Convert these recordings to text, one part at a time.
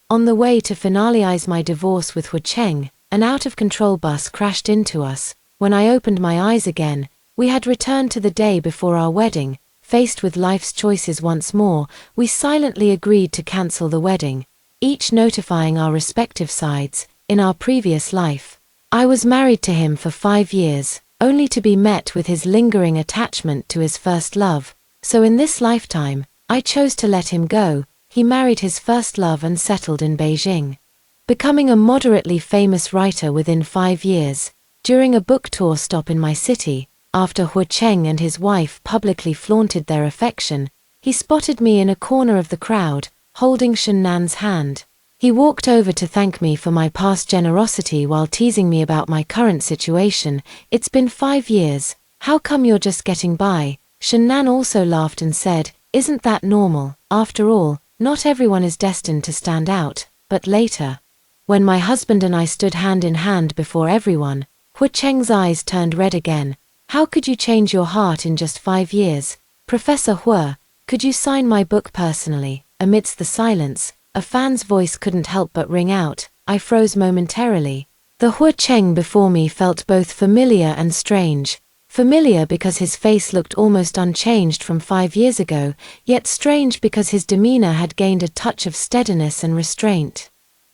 On the way to finalize my divorce with Hu Cheng, an out-of-control bus crashed into us. When I opened my eyes again, we had returned to the day before our wedding. Faced with life's choices once more, we silently agreed to cancel the wedding, each notifying our respective sides. In our previous life, I was married to him for 5 years, only to be met with his lingering attachment to his first love. So in this lifetime, I chose to let him go. He married his first love and settled in Beijing, becoming a moderately famous writer within 5 years. During a book tour stop in my city, after Hu Cheng and his wife publicly flaunted their affection, he spotted me in a corner of the crowd, holding Shennan's hand. He walked over to thank me for my past generosity while teasing me about my current situation. "It's been 5 years, how come you're just getting by?" Shennan also laughed and said, "Isn't that normal? After all, not everyone is destined to stand out." But later, when my husband and I stood hand in hand before everyone, Hu Cheng's eyes turned red again. "How could you change your heart in just 5 years? Professor Hu, could you sign my book personally?" Amidst the silence, a fan's voice couldn't help but ring out. I froze momentarily. The Hu Cheng before me felt both familiar and strange. Familiar because his face looked almost unchanged from 5 years ago, yet strange because his demeanor had gained a touch of steadiness and restraint.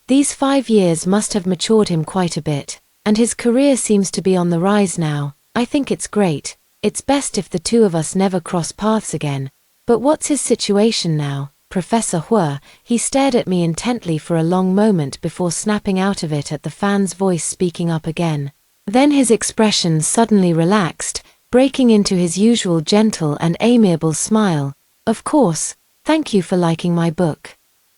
These 5 years must have matured him quite a bit, and his career seems to be on the rise now. I think it's great. It's best if the two of us never cross paths again. But what's his situation now, Professor Hu? He stared at me intently for a long moment before snapping out of it at the fan's voice speaking up again. Then his expression suddenly relaxed, breaking into his usual gentle and amiable smile. "Of course, thank you for liking my book."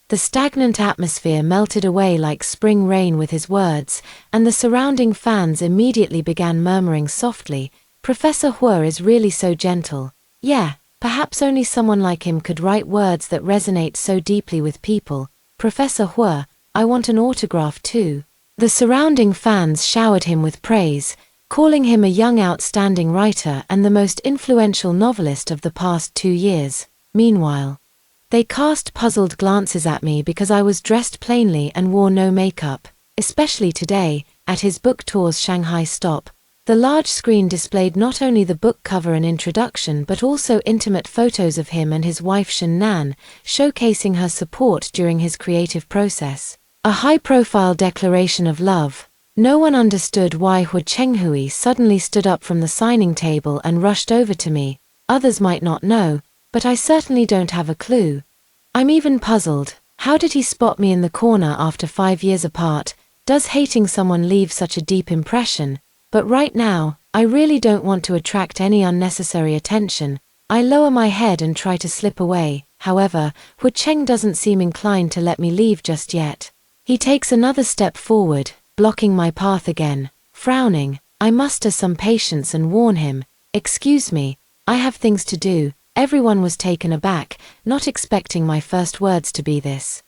The stagnant atmosphere melted away like spring rain with his words, and the surrounding fans immediately began murmuring softly, "Professor Hu is really so gentle." Yeah, perhaps only someone like him could write words that resonate so deeply with people. "Professor Hu, I want an autograph too." The surrounding fans showered him with praise, calling him a young outstanding writer and the most influential novelist of the past 2 years. Meanwhile, they cast puzzled glances at me because I was dressed plainly and wore no makeup. Especially today, at his book tour's Shanghai stop, the large screen displayed not only the book cover and introduction but also intimate photos of him and his wife Shennan, showcasing her support during his creative process. A high-profile declaration of love. No one understood why Hu Chenghui suddenly stood up from the signing table and rushed over to me. Others might not know, but I certainly don't have a clue. I'm even puzzled. How did he spot me in the corner after 5 years apart? Does hating someone leave such a deep impression? But right now, I really don't want to attract any unnecessary attention. I lower my head and try to slip away. However, Hu Cheng doesn't seem inclined to let me leave just yet. He takes another step forward, blocking my path again. Frowning, I muster some patience and warn him, "Excuse me, I have things to do." Everyone was taken aback, not expecting my first words to be this.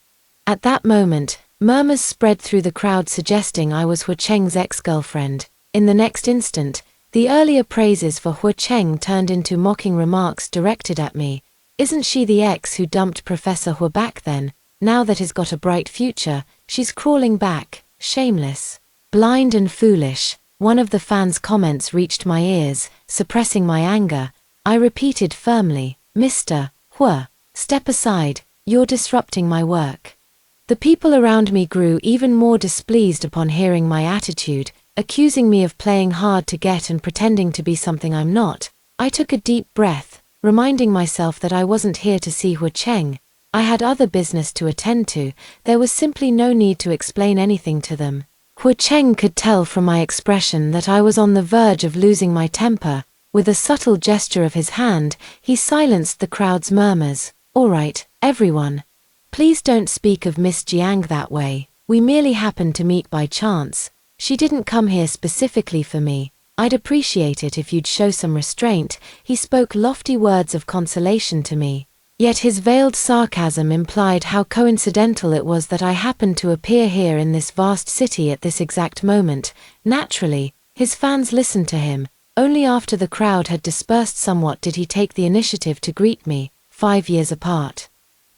At that moment, murmurs spread through the crowd suggesting I was Hu Cheng's ex-girlfriend. In the next instant, the earlier praises for Hu Cheng turned into mocking remarks directed at me. "Isn't she the ex who dumped Professor Hu back then? Now that he's got a bright future, she's crawling back. Shameless. Blind and foolish." One of the fans' comments reached my ears, suppressing my anger. I repeated firmly, "Mr. Hu, step aside, you're disrupting my work." The people around me grew even more displeased upon hearing my attitude, accusing me of playing hard to get and pretending to be something I'm not. I took a deep breath, reminding myself that I wasn't here to see Hu Cheng. I had other business to attend to. There was simply no need to explain anything to them. Hu Cheng could tell from my expression that I was on the verge of losing my temper. With a subtle gesture of his hand, he silenced the crowd's murmurs. "All right, everyone. Please don't speak of Miss Jiang that way. We merely happened to meet by chance. She didn't come here specifically for me. I'd appreciate it if you'd show some restraint." He spoke lofty words of consolation to me. Yet his veiled sarcasm implied how coincidental it was that I happened to appear here in this vast city at this exact moment. Naturally, his fans listened to him. Only after the crowd had dispersed somewhat did he take the initiative to greet me. 5 years apart.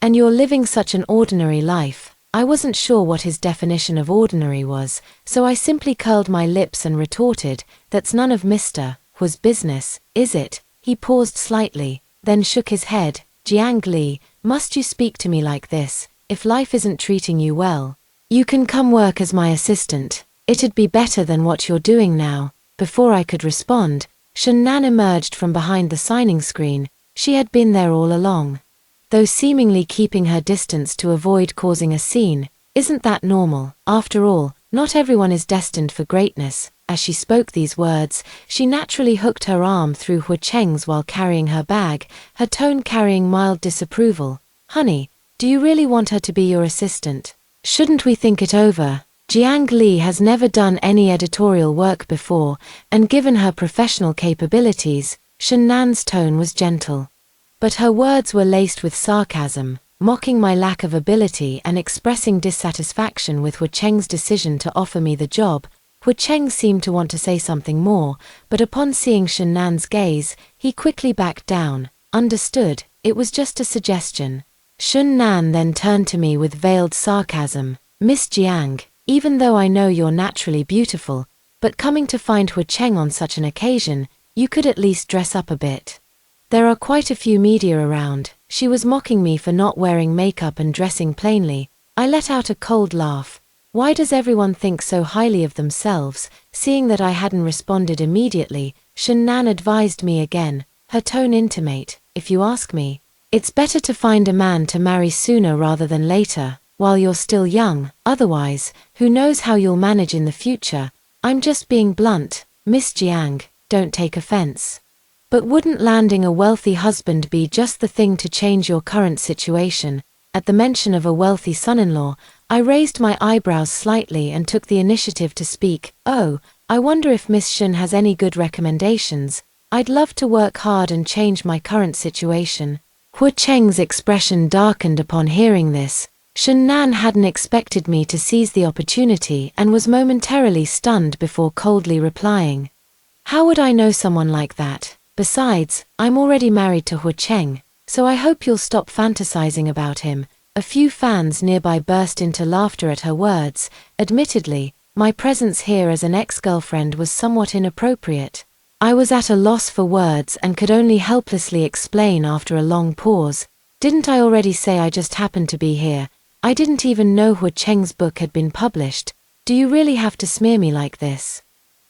And you're living such an ordinary life. I wasn't sure what his definition of ordinary was, so I simply curled my lips and retorted, "That's none of Mr. Hu's business, is it?" He paused slightly, then shook his head. "Jiang Li, must you speak to me like this? If life isn't treating you well, you can come work as my assistant. It'd be better than what you're doing now." Before I could respond, Shannan emerged from behind the signing screen. She had been there all along, though seemingly keeping her distance to avoid causing a scene. "Isn't that normal? After all, not everyone is destined for greatness." As she spoke these words, she naturally hooked her arm through Hu Cheng's while carrying her bag, her tone carrying mild disapproval. "Honey, do you really want her to be your assistant? Shouldn't we think it over? Jiang Li has never done any editorial work before, and given her professional capabilities," Shannan's tone was gentle, but her words were laced with sarcasm, mocking my lack of ability and expressing dissatisfaction with Hu Cheng's decision to offer me the job. Hu Cheng seemed to want to say something more, but upon seeing Shannan's gaze, he quickly backed down. "Understood, it was just a suggestion." Shannan then turned to me with veiled sarcasm. "Miss Jiang, even though I know you're naturally beautiful, but coming to find Hu Cheng on such an occasion, you could at least dress up a bit. There are quite a few media around." She was mocking me for not wearing makeup and dressing plainly. I let out a cold laugh. Why does everyone think so highly of themselves? Seeing that I hadn't responded immediately, Shannan advised me again, her tone intimate, "If you ask me, it's better to find a man to marry sooner rather than later, while you're still young. Otherwise, who knows how you'll manage in the future. I'm just being blunt, Miss Jiang, don't take offense. But wouldn't landing a wealthy husband be just the thing to change your current situation?" At the mention of a wealthy son-in-law, I raised my eyebrows slightly and took the initiative to speak. "Oh, I wonder if Miss Shen has any good recommendations. I'd love to work hard and change my current situation." Hu Cheng's expression darkened upon hearing this. Shannan hadn't expected me to seize the opportunity and was momentarily stunned before coldly replying, "How would I know someone like that? Besides, I'm already married to Hu Cheng, so I hope you'll stop fantasizing about him." A few fans nearby burst into laughter at her words. Admittedly, my presence here as an ex-girlfriend was somewhat inappropriate. I was at a loss for words and could only helplessly explain after a long pause. "Didn't I already say I just happened to be here? I didn't even know Hu Cheng's book had been published. Do you really have to smear me like this?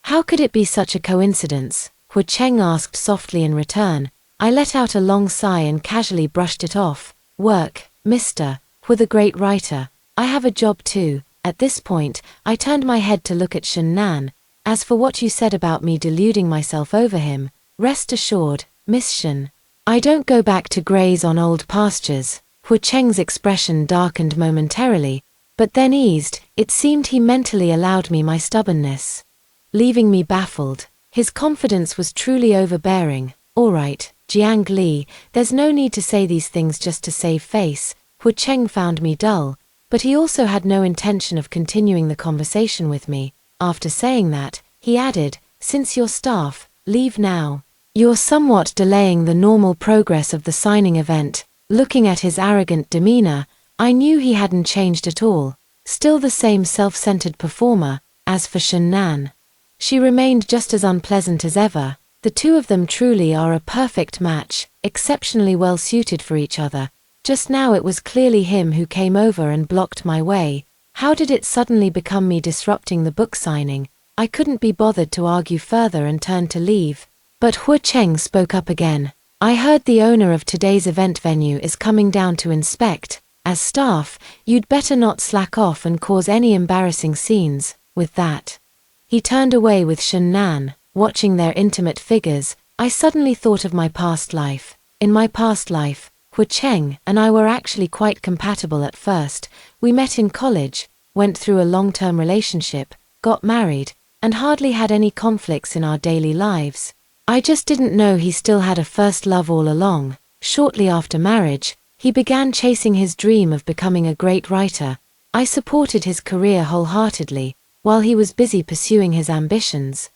How could it be such a coincidence?" Hu Cheng asked softly in return. I let out a long sigh and casually brushed it off. "Work, Mr. Hu the great writer. I have a job too." At this point, I turned my head to look at Shannan. "As for what you said about me deluding myself over him, rest assured, Miss Shen, I don't go back to graze on old pastures." Hu Cheng's expression darkened momentarily, but then eased. It seemed he mentally allowed me my stubbornness, leaving me baffled. His confidence was truly overbearing. "All right, Jiang Li, there's no need to say these things just to save face." Hu Cheng found me dull, but he also had no intention of continuing the conversation with me. After saying that, he added, "Since your staff leave now, you're somewhat delaying the normal progress of the signing event." Looking at his arrogant demeanor, I knew he hadn't changed at all, still the same self-centered performer. As for Shannan, she remained just as unpleasant as ever. The two of them truly are a perfect match, exceptionally well suited for each other. Just now it was clearly him who came over and blocked my way. How did it suddenly become me disrupting the book signing? I couldn't be bothered to argue further and turned to leave. But Hu Cheng spoke up again. "I heard the owner of today's event venue is coming down to inspect. As staff, you'd better not slack off and cause any embarrassing scenes." With that, he turned away with Shannan. Watching their intimate figures, I suddenly thought of my past life. In my past life, Hu Cheng and I were actually quite compatible at first. We met in college, went through a long-term relationship, got married, and hardly had any conflicts in our daily lives. I just didn't know he still had a first love all along. Shortly after marriage, he began chasing his dream of becoming a great writer. I supported his career wholeheartedly, while he was busy pursuing his ambitions.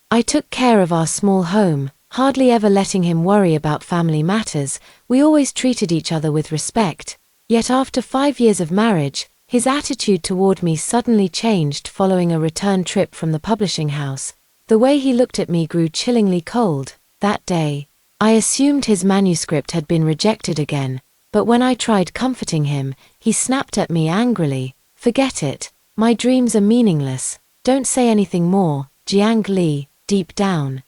I took care of our small home, hardly ever letting him worry about family matters. We always treated each other with respect. Yet after 5 years of marriage, His attitude toward me suddenly changed following a return trip from the publishing house. The way he looked at me grew chillingly cold. That day, I assumed his manuscript had been rejected again, but when I tried comforting him, he snapped at me angrily. "Forget it. My dreams are meaningless. Don't say anything more, Jiang Li." Deep down,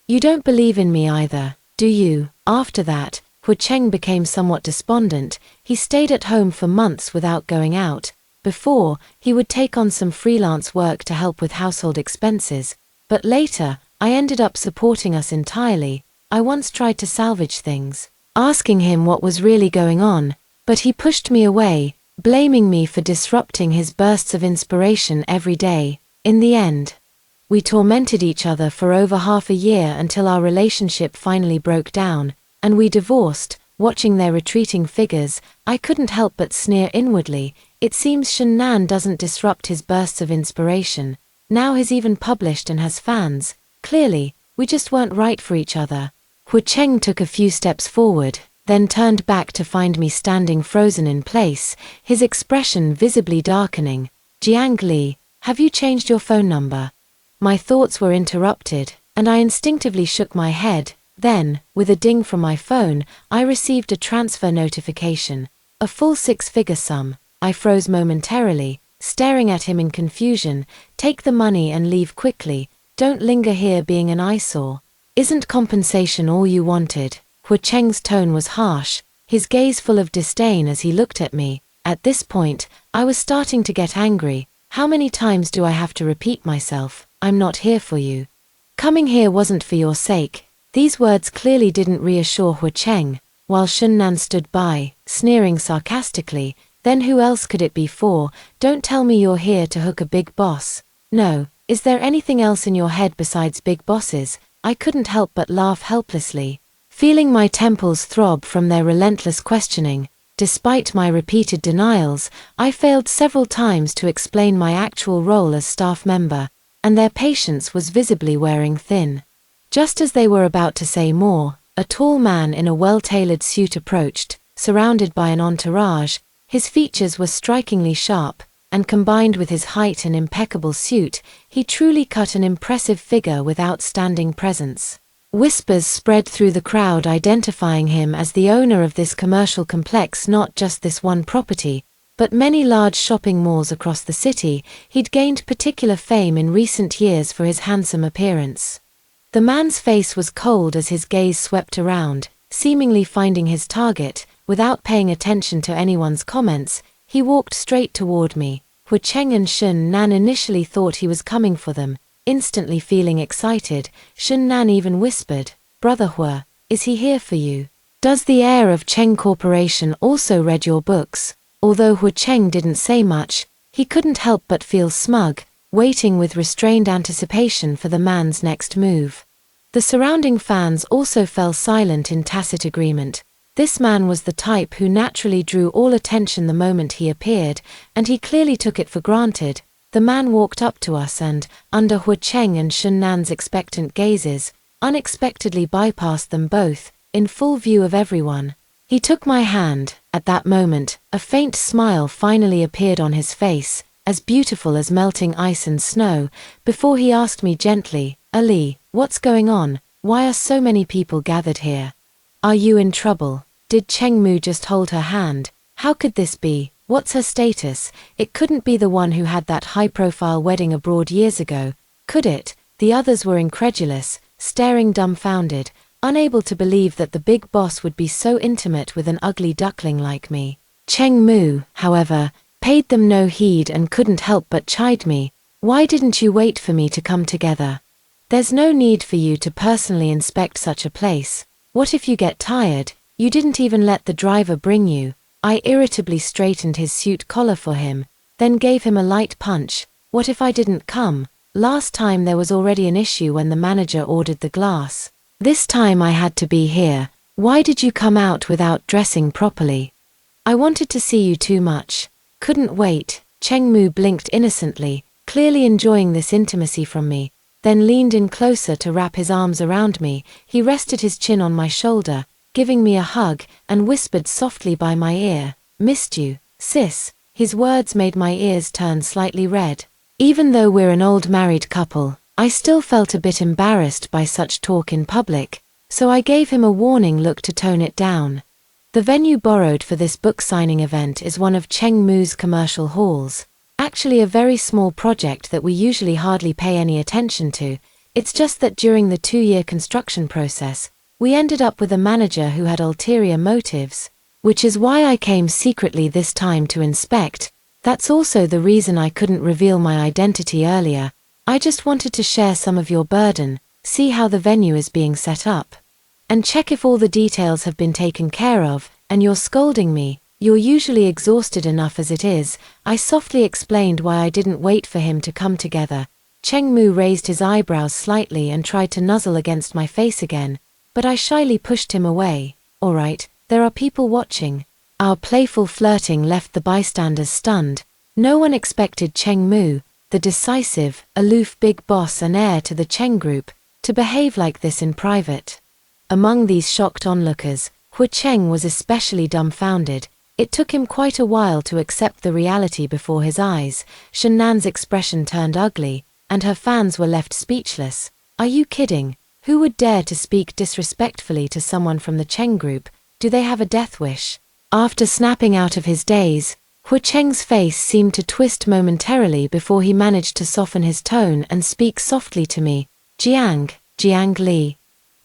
"You don't believe in me either, do you?" After that, Hu Cheng became somewhat despondent. He stayed at home for months without going out. Before, he would take on some freelance work to help with household expenses, but later, I ended up supporting us entirely. I once tried to salvage things, asking him what was really going on, but he pushed me away, blaming me for disrupting his bursts of inspiration every day. In the end, we tormented each other for over half a year until our relationship finally broke down, and we divorced. Watching their retreating figures, I couldn't help but sneer inwardly. It seems Shen Nan doesn't disrupt his bursts of inspiration. Now he's even published and has fans. Clearly, we just weren't right for each other. Hu Cheng took a few steps forward, then turned back to find me standing frozen in place, his expression visibly darkening. "Jiang Li, have you changed your phone number?" My thoughts were interrupted, and I instinctively shook my head. Then, with a ding from my phone, I received a transfer notification. A full 6-figure sum. I froze momentarily, staring at him in confusion. "Take the money and leave quickly. Don't linger here being an eyesore. Isn't compensation all you wanted?" Hu Cheng's tone was harsh, his gaze full of disdain as he looked at me. At this point, I was starting to get angry. How many times do I have to repeat myself? "I'm not here for you. Coming here wasn't for your sake." These words clearly didn't reassure Hu Cheng, while Shen Nan stood by, sneering sarcastically. "Then who else could it be for? Don't tell me you're here to hook a big boss. No, is there anything else in your head besides big bosses?" I couldn't help but laugh helplessly, feeling my temples throb from their relentless questioning. Despite my repeated denials, I failed several times to explain my actual role as staff member, and their patience was visibly wearing thin. Just as they were about to say more, a tall man in a well-tailored suit approached, surrounded by an entourage. His features were strikingly sharp, and combined with his height and impeccable suit, he truly cut an impressive figure with outstanding presence. Whispers spread through the crowd identifying him as the owner of this commercial complex, not just this one property, but many large shopping malls across the city. He'd gained particular fame in recent years for his handsome appearance. The man's face was cold as his gaze swept around, seemingly finding his target. Without paying attention to anyone's comments, he walked straight toward me. Hu Cheng and Shen Nan initially thought he was coming for them. Instantly feeling excited, Shen Nan even whispered, "Brother Hu, is he here for you? Does the heir of Cheng Corporation also read your books?" Although Hu Cheng didn't say much, he couldn't help but feel smug, waiting with restrained anticipation for the man's next move. The surrounding fans also fell silent in tacit agreement. This man was the type who naturally drew all attention the moment he appeared, and he clearly took it for granted. The man walked up to us and, under Hu Cheng and Shen Nan's expectant gazes, unexpectedly bypassed them both, in full view of everyone. He took my hand. At that moment, a faint smile finally appeared on his face, as beautiful as melting ice and snow, before he asked me gently, "Ali, what's going on? Why are so many people gathered here? Are you in trouble? Did Cheng Mu just hold her hand? How could this be? What's her status?" It couldn't be the one who had that high-profile wedding abroad years ago, could it? The others were incredulous, staring dumbfounded, unable to believe that the big boss would be so intimate with an ugly duckling like me. Cheng Mu, however, paid them no heed and couldn't help but chide me. "Why didn't you wait for me to come together? There's no need for you to personally inspect such a place. What if you get tired? You didn't even let the driver bring you." I irritably straightened his suit collar for him, then gave him a light punch. What if I didn't come? Last time there was already an issue when the manager ordered the glass. This time I had to be here. Why did you come out without dressing properly? I wanted to see you too much. Couldn't wait. Cheng Mu blinked innocently, clearly enjoying this intimacy from me, then leaned in closer to wrap his arms around me. He rested his chin on my shoulder, giving me a hug, and whispered softly by my ear, "Missed you, sis." His words made my ears turn slightly red. Even though we're an old married couple, I still felt a bit embarrassed by such talk in public, so I gave him a warning look to tone it down. The venue borrowed for this book signing event is one of Cheng Mu's commercial halls. Actually a very small project that we usually hardly pay any attention to. It's just that during the 2-year construction process, we ended up with a manager who had ulterior motives, which is why I came secretly this time to inspect. That's also the reason I couldn't reveal my identity earlier. I just wanted to share some of your burden, see how the venue is being set up, and check if all the details have been taken care of. And you're scolding me. You're usually exhausted enough as it is. I softly explained why I didn't wait for him to come together. Cheng Mu raised his eyebrows slightly and tried to nuzzle against my face again, but I shyly pushed him away. All right, there are people watching. Our playful flirting left the bystanders stunned. No one expected Cheng Mu, the decisive, aloof big boss and heir to the Cheng Group, to behave like this in private. Among these shocked onlookers, Hu Cheng was especially dumbfounded. It took him quite a while to accept the reality before his eyes. Shen Nan's expression turned ugly, and her fans were left speechless. Are you kidding? Who would dare to speak disrespectfully to someone from the Cheng Group? Do they have a death wish? After snapping out of his daze, Hu Cheng's face seemed to twist momentarily before he managed to soften his tone and speak softly to me. Jiang Li.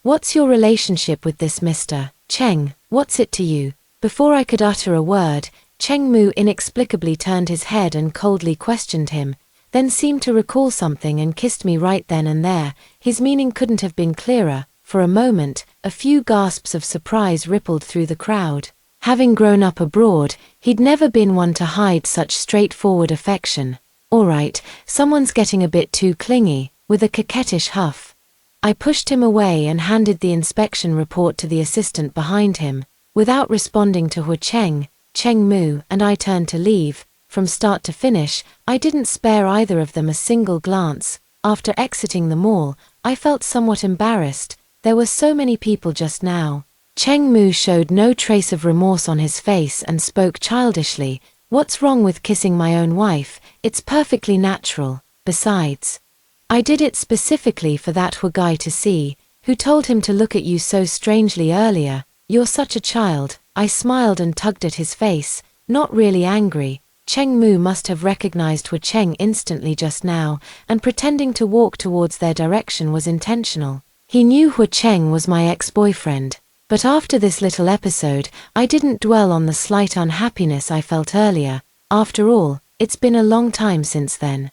What's your relationship with this Mr. Cheng? What's it to you? Before I could utter a word, Cheng Mu inexplicably turned his head and coldly questioned him, then seemed to recall something and kissed me right then and there. His meaning couldn't have been clearer. For a moment, a few gasps of surprise rippled through the crowd. Having grown up abroad, he'd never been one to hide such straightforward affection. All right, someone's getting a bit too clingy, with a coquettish huff. I pushed him away and handed the inspection report to the assistant behind him. Without responding to Hu Cheng, Cheng Mu and I turned to leave. From start to finish, I didn't spare either of them a single glance. After exiting the mall, I felt somewhat embarrassed. There were so many people just now. Cheng Mu showed no trace of remorse on his face and spoke childishly. What's wrong with kissing my own wife? It's perfectly natural. Besides, I did it specifically for that Hu guy to see, who told him to look at you so strangely earlier. You're such a child. I smiled and tugged at his face, not really angry. Cheng Mu must have recognized Hu Cheng instantly just now, and pretending to walk towards their direction was intentional. He knew Hu Cheng was my ex-boyfriend, but after this little episode, I didn't dwell on the slight unhappiness I felt earlier. After all, it's been a long time since then.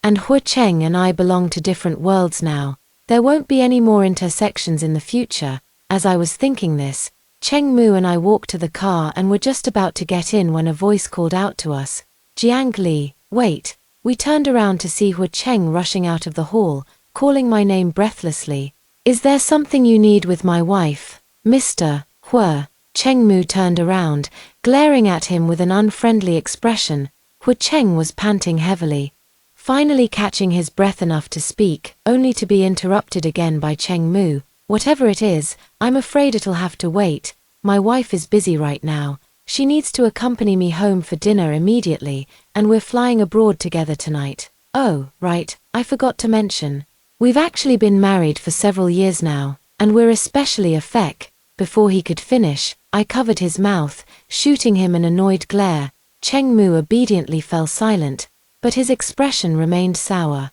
And Hu Cheng and I belong to different worlds now. There won't be any more intersections in the future. As I was thinking this, Cheng Mu and I walked to the car and were just about to get in when a voice called out to us. Jiang Li, wait. We turned around to see Hu Cheng rushing out of the hall, calling my name breathlessly. Is there something you need with my wife, Mr. Hu? Cheng Mu turned around, glaring at him with an unfriendly expression. Hu Cheng was panting heavily, finally catching his breath enough to speak, only to be interrupted again by Cheng Mu. Whatever it is, I'm afraid it'll have to wait. My wife is busy right now. She needs to accompany me home for dinner immediately, and we're flying abroad together tonight. Oh, right, I forgot to mention. We've actually been married for several years now, and we're especially a feck. Before he could finish, I covered his mouth, shooting him an annoyed glare. Cheng Mu obediently fell silent, but his expression remained sour.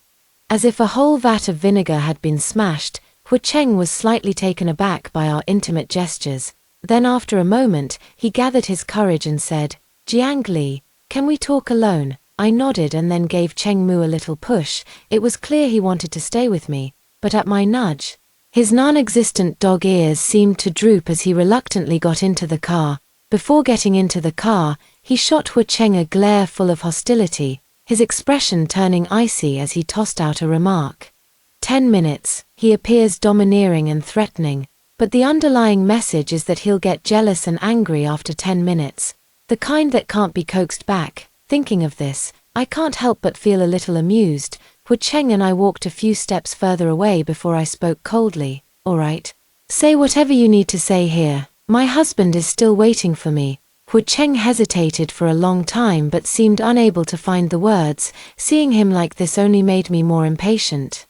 As if a whole vat of vinegar had been smashed, Hu Cheng was slightly taken aback by our intimate gestures. Then after a moment, he gathered his courage and said, Jiang Li, can we talk alone? I nodded and then gave Cheng Mu a little push. It was clear he wanted to stay with me, but at my nudge, his non-existent dog ears seemed to droop as he reluctantly got into the car. Before getting into the car, he shot Hu Cheng a glare full of hostility, his expression turning icy as he tossed out a remark. 10 minutes, he appears domineering and threatening, but the underlying message is that he'll get jealous and angry after 10 minutes. The kind that can't be coaxed back. Thinking of this, I can't help but feel a little amused. Hu Cheng and I walked a few steps further away before I spoke coldly. All right. Say whatever you need to say here. My husband is still waiting for me. Hu Hu Cheng hesitated for a long time but seemed unable to find the words. Seeing him like this only made me more impatient.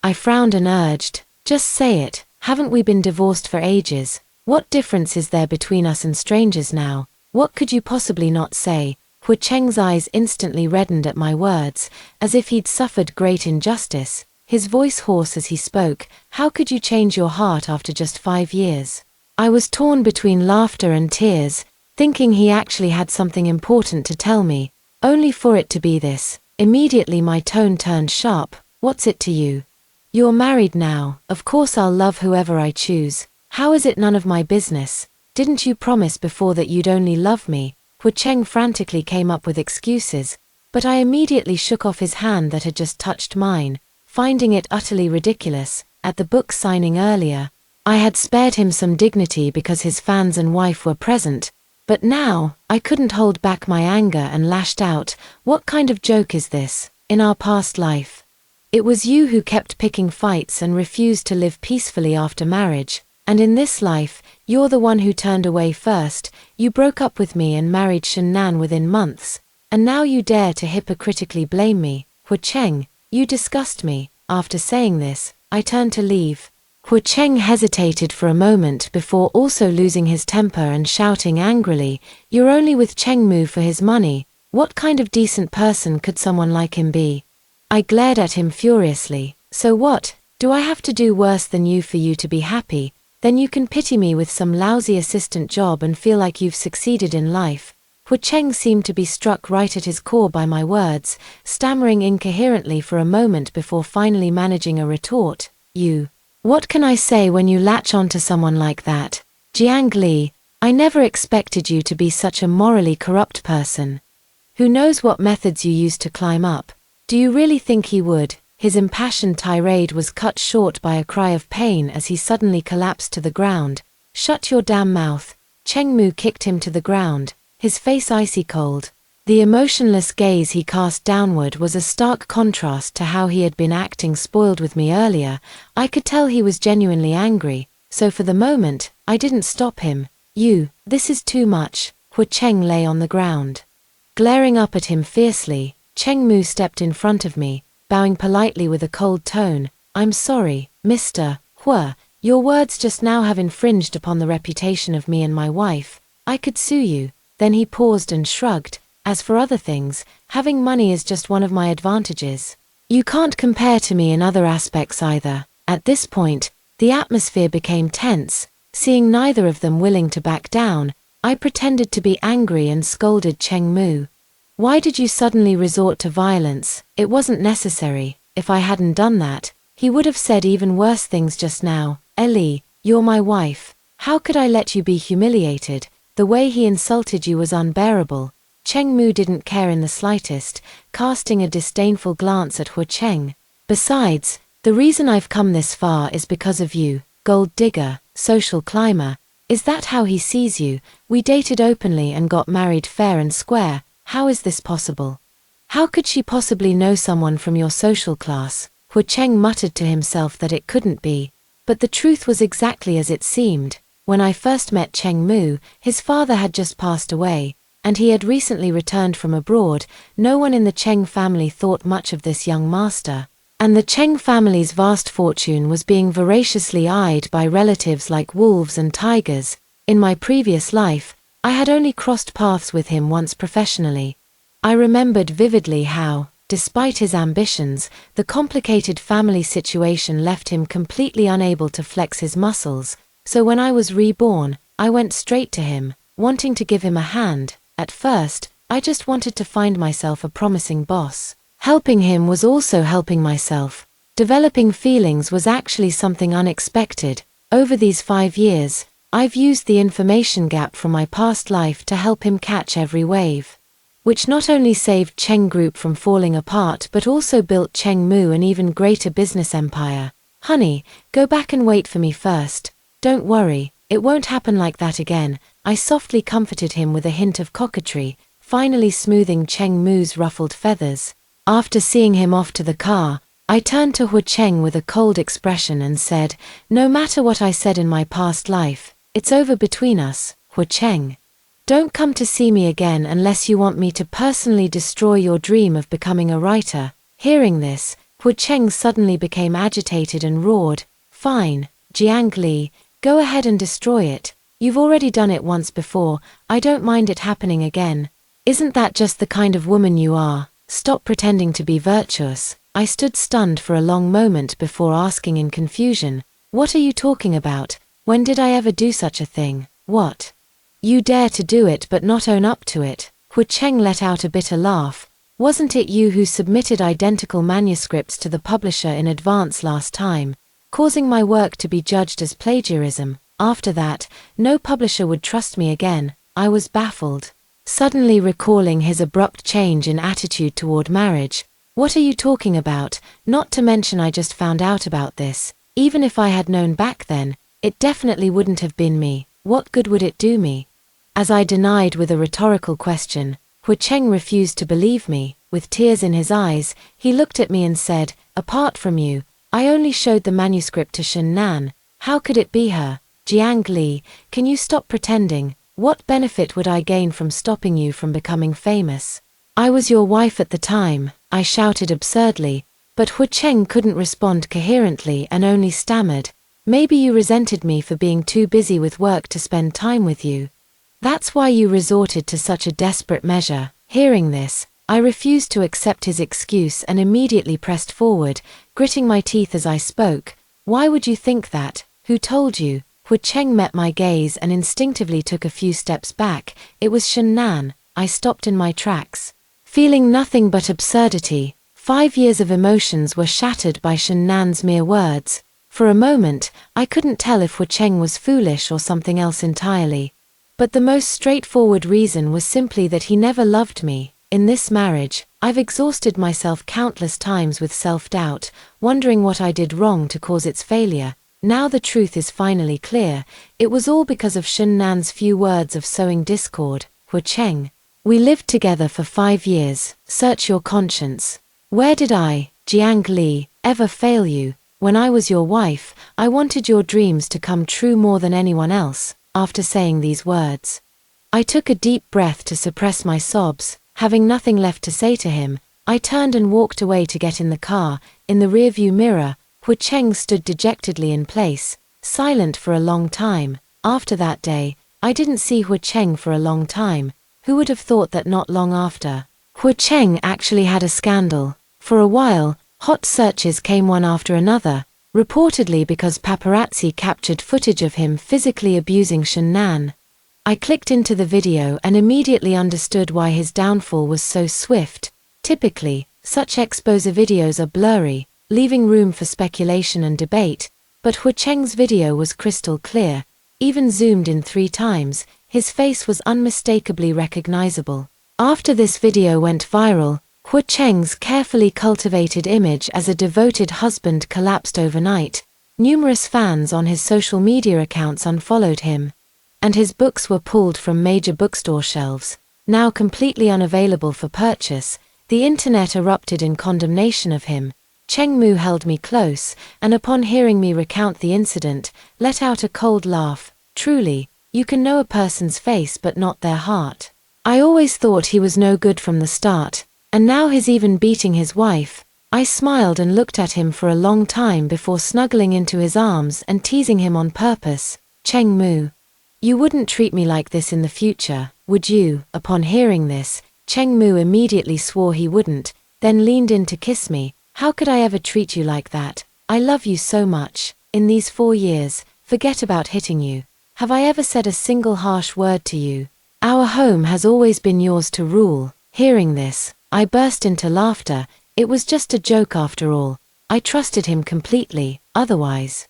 I frowned and urged, "Just say it, haven't we been divorced for ages? What difference is there between us and strangers now? What could you possibly not say?" Hu Cheng's eyes instantly reddened at my words, as if he'd suffered great injustice, his voice hoarse as he spoke. "How could you change your heart after just 5 years?" I was torn between laughter and tears, thinking he actually had something important to tell me, only for it to be this. Immediately my tone turned sharp. "What's it to you? You're married now, of course I'll love whoever I choose. How is it none of my business? Didn't you promise before that you'd only love me?" Hu Cheng frantically came up with excuses, but I immediately shook off his hand that had just touched mine, finding it utterly ridiculous. At the book signing earlier, I had spared him some dignity because his fans and wife were present, but now, I couldn't hold back my anger and lashed out. "What kind of joke is this? In our past life, it was you who kept picking fights and refused to live peacefully after marriage, and in this life, you're the one who turned away first. You broke up with me and married Shen Nan within months, and now you dare to hypocritically blame me. Hu Cheng, you disgust me." After saying this, I turned to leave. Hu Cheng hesitated for a moment before also losing his temper and shouting angrily, "You're only with Cheng Mu for his money. What kind of decent person could someone like him be?" I glared at him furiously. "So what? Do I have to do worse than you for you to be happy? Then you can pity me with some lousy assistant job and feel like you've succeeded in life." Hu Cheng seemed to be struck right at his core by my words, stammering incoherently for a moment before finally managing a retort. "You. What can I say when you latch onto someone like that? Jiang Li, I never expected you to be such a morally corrupt person. Who knows what methods you used to climb up? Do you really think he would?" His impassioned tirade was cut short by a cry of pain as he suddenly collapsed to the ground. "Shut your damn mouth." Cheng Mu kicked him to the ground, his face icy cold. The emotionless gaze he cast downward was a stark contrast to how he had been acting spoiled with me earlier. I could tell he was genuinely angry, so for the moment, I didn't stop him. This is too much." Hu Cheng lay on the ground. Glaring up at him fiercely, Cheng Mu stepped in front of me, bowing politely with a cold tone. "I'm sorry, Mr. Hu, your words just now have infringed upon the reputation of me and my wife. I could sue you." Then he paused and shrugged. "As for other things, having money is just one of my advantages. You can't compare to me in other aspects either." At this point, the atmosphere became tense. Seeing neither of them willing to back down, I pretended to be angry and scolded Cheng Mu. "Why did you suddenly resort to violence? It wasn't necessary. If I hadn't done that, he would have said even worse things just now. Ellie, you're my wife. How could I let you be humiliated? The way he insulted you was unbearable." Cheng Mu didn't care in the slightest, casting a disdainful glance at Hu Cheng. "Besides, the reason I've come this far is because of you, gold digger, social climber. Is that how he sees you? We dated openly and got married fair and square. How is this possible? How could she possibly know someone from your social class?" Hu Cheng muttered to himself that it couldn't be, but the truth was exactly as it seemed. When I first met Cheng Mu, his father had just passed away, and he had recently returned from abroad. No one in the Cheng family thought much of this young master, and the Cheng family's vast fortune was being voraciously eyed by relatives like wolves and tigers. In my previous life, I had only crossed paths with him once professionally. I remembered vividly how, despite his ambitions, the complicated family situation left him completely unable to flex his muscles. So when I was reborn, I went straight to him, wanting to give him a hand. At first, I just wanted to find myself a promising boss. Helping him was also helping myself. Developing feelings was actually something unexpected. Over these 5 years, I've used the information gap from my past life to help him catch every wave, which not only saved Cheng Group from falling apart but also built Cheng Mu an even greater business empire. "Honey, go back and wait for me first. Don't worry, it won't happen like that again." I softly comforted him with a hint of coquetry, finally smoothing Cheng Mu's ruffled feathers. After seeing him off to the car, I turned to Hu Cheng with a cold expression and said, "No matter what I said in my past life, it's over between us, Hu Cheng. Don't come to see me again unless you want me to personally destroy your dream of becoming a writer. Hearing this, Hu Cheng suddenly became agitated and roared, Fine, Jiang Li, go ahead and destroy it. You've already done it once before, I don't mind it happening again. Isn't that just the kind of woman you are? Stop pretending to be virtuous. I stood stunned for a long moment before asking in confusion, What are you talking about? When did I ever do such a thing? What? You dare to do it but not own up to it. Hu Cheng let out a bitter laugh. Wasn't it you who submitted identical manuscripts to the publisher in advance last time, causing my work to be judged as plagiarism? After that, no publisher would trust me again. I was baffled. Suddenly recalling his abrupt change in attitude toward marriage. What are you talking about? Not to mention I just found out about this. Even if I had known back then, it definitely wouldn't have been me. What good would it do me? As I denied with a rhetorical question, Hu Cheng refused to believe me. With tears in his eyes, he looked at me and said, Apart from you, I only showed the manuscript to Shen Nan. How could it be her? Jiang Li, can you stop pretending? What benefit would I gain from stopping you from becoming famous? I was your wife at the time, I shouted absurdly, but Hu Cheng couldn't respond coherently and only stammered, Maybe you resented me for being too busy with work to spend time with you. That's why you resorted to such a desperate measure. Hearing this, I refused to accept his excuse and immediately pressed forward, gritting my teeth as I spoke. Why would you think that? Who told you? Hu Cheng met my gaze and instinctively took a few steps back. It was Shen Nan. I stopped in my tracks, feeling nothing but absurdity. 5 years of emotions were shattered by Shen Nan's mere words. For a moment, I couldn't tell if Hu Cheng was foolish or something else entirely. But the most straightforward reason was simply that he never loved me. In this marriage, I've exhausted myself countless times with self-doubt, wondering what I did wrong to cause its failure. Now the truth is finally clear. It was all because of Shen Nan's few words of sowing discord. Hu Cheng, we lived together for 5 years. Search your conscience. Where did I, Jiang Li, ever fail you? When I was your wife, I wanted your dreams to come true more than anyone else. After saying these words, I took a deep breath to suppress my sobs. Having nothing left to say to him, I turned and walked away to get in the car. In the rearview mirror, Hu Cheng stood dejectedly in place, silent for a long time. After that day, I didn't see Hu Cheng for a long time. Who would have thought that not long after, Hu Cheng actually had a scandal? For a while, hot searches came one after another, reportedly because paparazzi captured footage of him physically abusing Shen Nan. I clicked into the video and immediately understood why his downfall was so swift. Typically, such expose videos are blurry, leaving room for speculation and debate, but Hu Cheng's video was crystal clear. Even zoomed in 3 times, his face was unmistakably recognizable. After this video went viral, Hu Cheng's carefully cultivated image as a devoted husband collapsed overnight. Numerous fans on his social media accounts unfollowed him, and his books were pulled from major bookstore shelves. Now completely unavailable for purchase, the internet erupted in condemnation of him. Cheng Mu held me close, and upon hearing me recount the incident, let out a cold laugh. Truly, you can know a person's face but not their heart. I always thought he was no good from the start, and now he's even beating his wife. I smiled and looked at him for a long time before snuggling into his arms and teasing him on purpose. Cheng Mu, you wouldn't treat me like this in the future, would you? Upon hearing this, Cheng Mu immediately swore he wouldn't, then leaned in to kiss me. How could I ever treat you like that? I love you so much. In these 4 years, forget about hitting you. Have I ever said a single harsh word to you? Our home has always been yours to rule. Hearing this, I burst into laughter. It was just a joke after all. I trusted him completely, otherwise.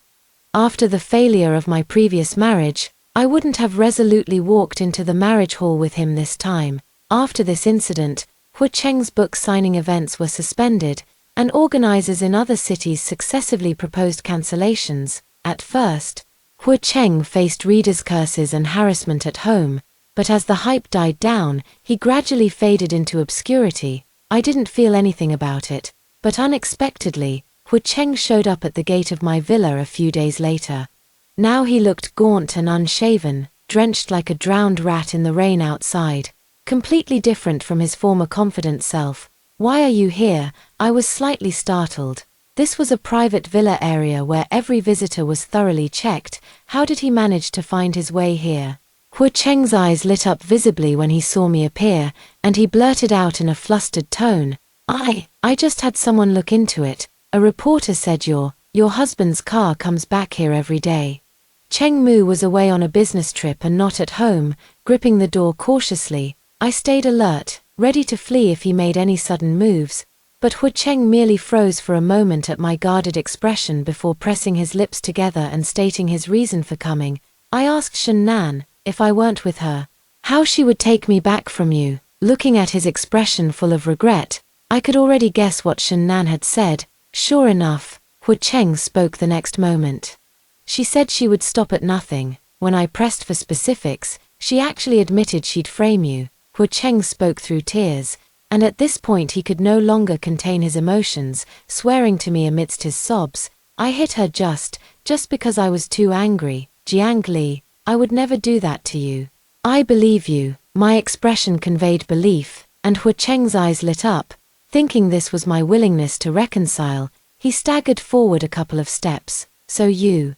After the failure of my previous marriage, I wouldn't have resolutely walked into the marriage hall with him this time. After this incident, Hu Cheng's book signing events were suspended, and organizers in other cities successively proposed cancellations. At first, Hu Cheng faced readers' curses and harassment at home, but as the hype died down, he gradually faded into obscurity. I didn't feel anything about it, but unexpectedly, Hu Cheng showed up at the gate of my villa a few days later. Now he looked gaunt and unshaven, drenched like a drowned rat in the rain outside. Completely different from his former confident self. "Why are you here?" I was slightly startled. This was a private villa area where every visitor was thoroughly checked. How did he manage to find his way here? Hu Cheng's eyes lit up visibly when he saw me appear, and he blurted out in a flustered tone, I just had someone look into it. A reporter said your husband's car comes back here every day." Cheng Mu was away on a business trip and not at home, gripping the door cautiously. I stayed alert, ready to flee if he made any sudden moves, but Hu Cheng merely froze for a moment at my guarded expression before pressing his lips together and stating his reason for coming. I asked Shen Nan, if I weren't with her, how she would take me back from you. Looking at his expression full of regret, I could already guess what Shen Nan had said. Sure enough, Hu Cheng spoke the next moment. She said she would stop at nothing. When I pressed for specifics, she actually admitted she'd frame you. Hu Cheng spoke through tears, and at this point he could no longer contain his emotions, swearing to me amidst his sobs. I hit her just because I was too angry. "Jiang Li, I would never do that to you. I believe you." My expression conveyed belief, and Hu Cheng's eyes lit up. Thinking this was my willingness to reconcile, he staggered forward a couple of steps. "So you?"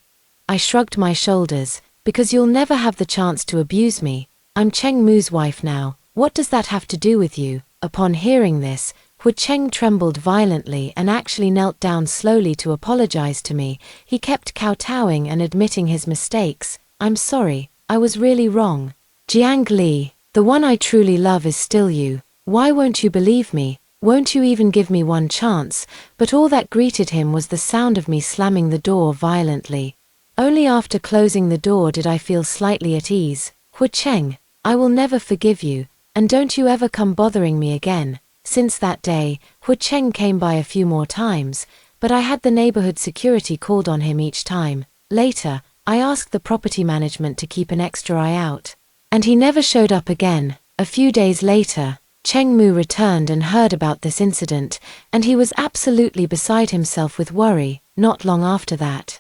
I shrugged my shoulders. "Because you'll never have the chance to abuse me. I'm Cheng Mu's wife now. What does that have to do with you?" Upon hearing this, Hu Cheng trembled violently and actually knelt down slowly to apologize to me. He kept kowtowing and admitting his mistakes. "I'm sorry, I was really wrong. Jiang Li, the one I truly love is still you. Why won't you believe me? Won't you even give me one chance?" But all that greeted him was the sound of me slamming the door violently. Only after closing the door did I feel slightly at ease. "Hu Cheng, I will never forgive you, and don't you ever come bothering me again." Since that day, Hu Cheng came by a few more times, but I had the neighborhood security called on him each time. Later, I asked the property management to keep an extra eye out, and he never showed up again. A few days later, Cheng Mu returned and heard about this incident, and he was absolutely beside himself with worry. Not long after that,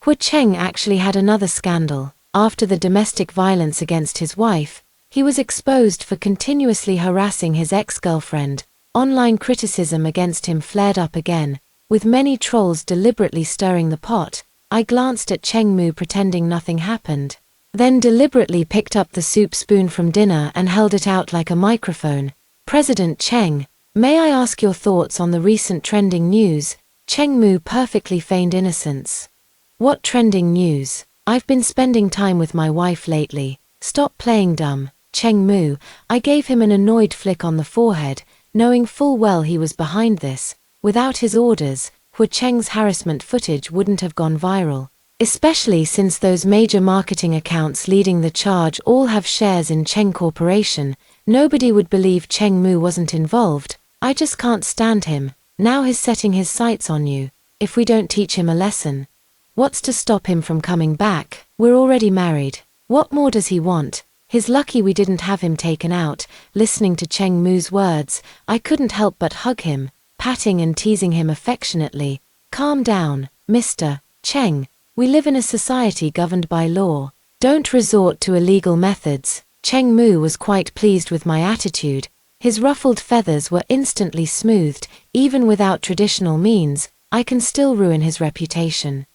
Hu Cheng actually had another scandal. After the domestic violence against his wife, he was exposed for continuously harassing his ex-girlfriend. Online criticism against him flared up again, with many trolls deliberately stirring the pot. I glanced at Cheng Mu pretending nothing happened, then deliberately picked up the soup spoon from dinner and held it out like a microphone. "President Cheng, may I ask your thoughts on the recent trending news?" Cheng Mu perfectly feigned innocence. "What trending news? I've been spending time with my wife lately. Stop playing dumb." Cheng Mu, I gave him an annoyed flick on the forehead, knowing full well he was behind this. Without his orders, Hu Cheng's harassment footage wouldn't have gone viral. Especially since those major marketing accounts leading the charge all have shares in Cheng Corporation, nobody would believe Cheng Mu wasn't involved. I just can't stand him. Now he's setting his sights on you. If we don't teach him a lesson, what's to stop him from coming back? We're already married. What more does he want? He's lucky we didn't have him taken out. Listening to Cheng Mu's words, I couldn't help but hug him, patting and teasing him affectionately. "Calm down, Mr. Cheng. We live in a society governed by law. Don't resort to illegal methods." Cheng Mu was quite pleased with my attitude. His ruffled feathers were instantly smoothed. Even without traditional means, I can still ruin his reputation.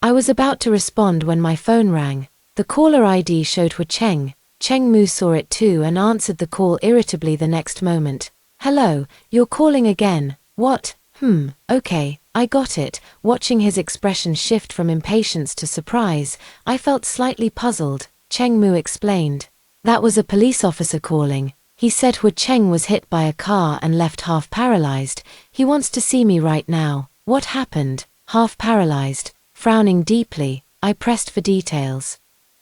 I was about to respond when my phone rang. The caller ID showed Hu Cheng. Cheng Mu saw it too and answered the call irritably the next moment. "Hello, you're calling again. What? Okay, I got it." Watching his expression shift from impatience to surprise, I felt slightly puzzled. Cheng Mu explained. "That was a police officer calling. He said Hu Cheng was hit by a car and left half paralyzed. He wants to see me right now." "What happened?" "Half paralyzed." Frowning deeply, I pressed for details.